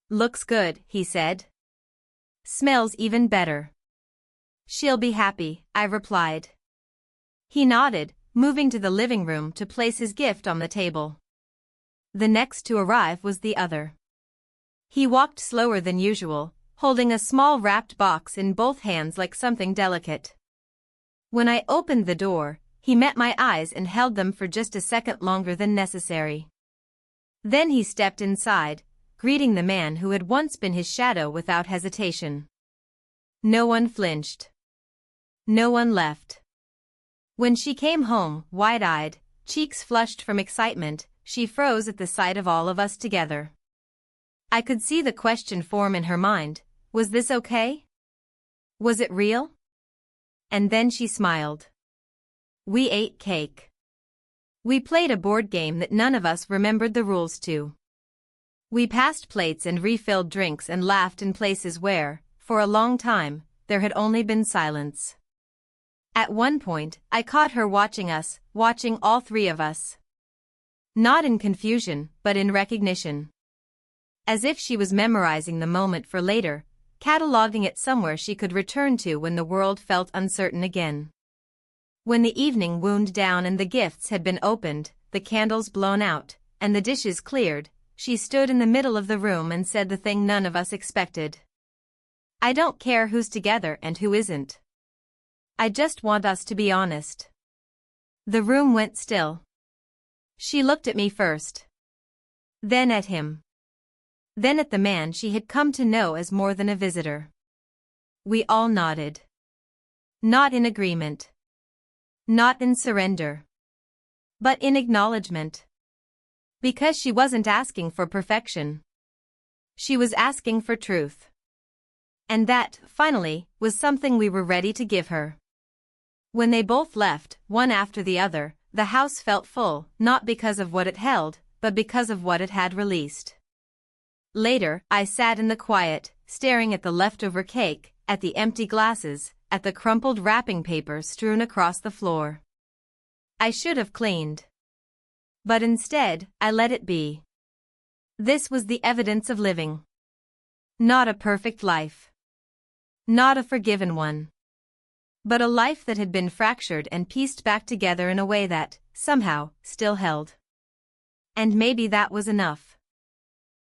"Looks good," he said. "Smells even better." "She'll be happy," I replied. He nodded, moving to the living room to place his gift on the table. The next to arrive was the other. He walked slower than usual, holding a small wrapped box in both hands like something delicate. When I opened the door, he met my eyes and held them for just a second longer than necessary. Then he stepped inside, greeting the man who had once been his shadow without hesitation. No one flinched. No one left. When she came home, wide-eyed, cheeks flushed from excitement, she froze at the sight of all of us together. I could see the question form in her mind: was this okay? Was it real? And then she smiled. We ate cake. We played a board game that none of us remembered the rules to. We passed plates and refilled drinks and laughed in places where, for a long time, there had only been silence. At one point, I caught her watching us, watching all three of us. Not in confusion, but in recognition. As if she was memorizing the moment for later, cataloging it somewhere she could return to when the world felt uncertain again. When the evening wound down and the gifts had been opened, the candles blown out, and the dishes cleared, she stood in the middle of the room and said the thing none of us expected. "I don't care who's together and who isn't. I just want us to be honest." The room went still. She looked at me first. Then at him. Then at the man she had come to know as more than a visitor. We all nodded. Not in agreement. Not in surrender. But in acknowledgement. Because she wasn't asking for perfection. She was asking for truth. And that, finally, was something we were ready to give her. When they both left, one after the other, the house felt full, not because of what it held, but because of what it had released. Later, I sat in the quiet, staring at the leftover cake, at the empty glasses, at the crumpled wrapping paper strewn across the floor. I should have cleaned. But instead, I let it be. This was the evidence of living. Not a perfect life. Not a forgiven one. But a life that had been fractured and pieced back together in a way that, somehow, still held. And maybe that was enough.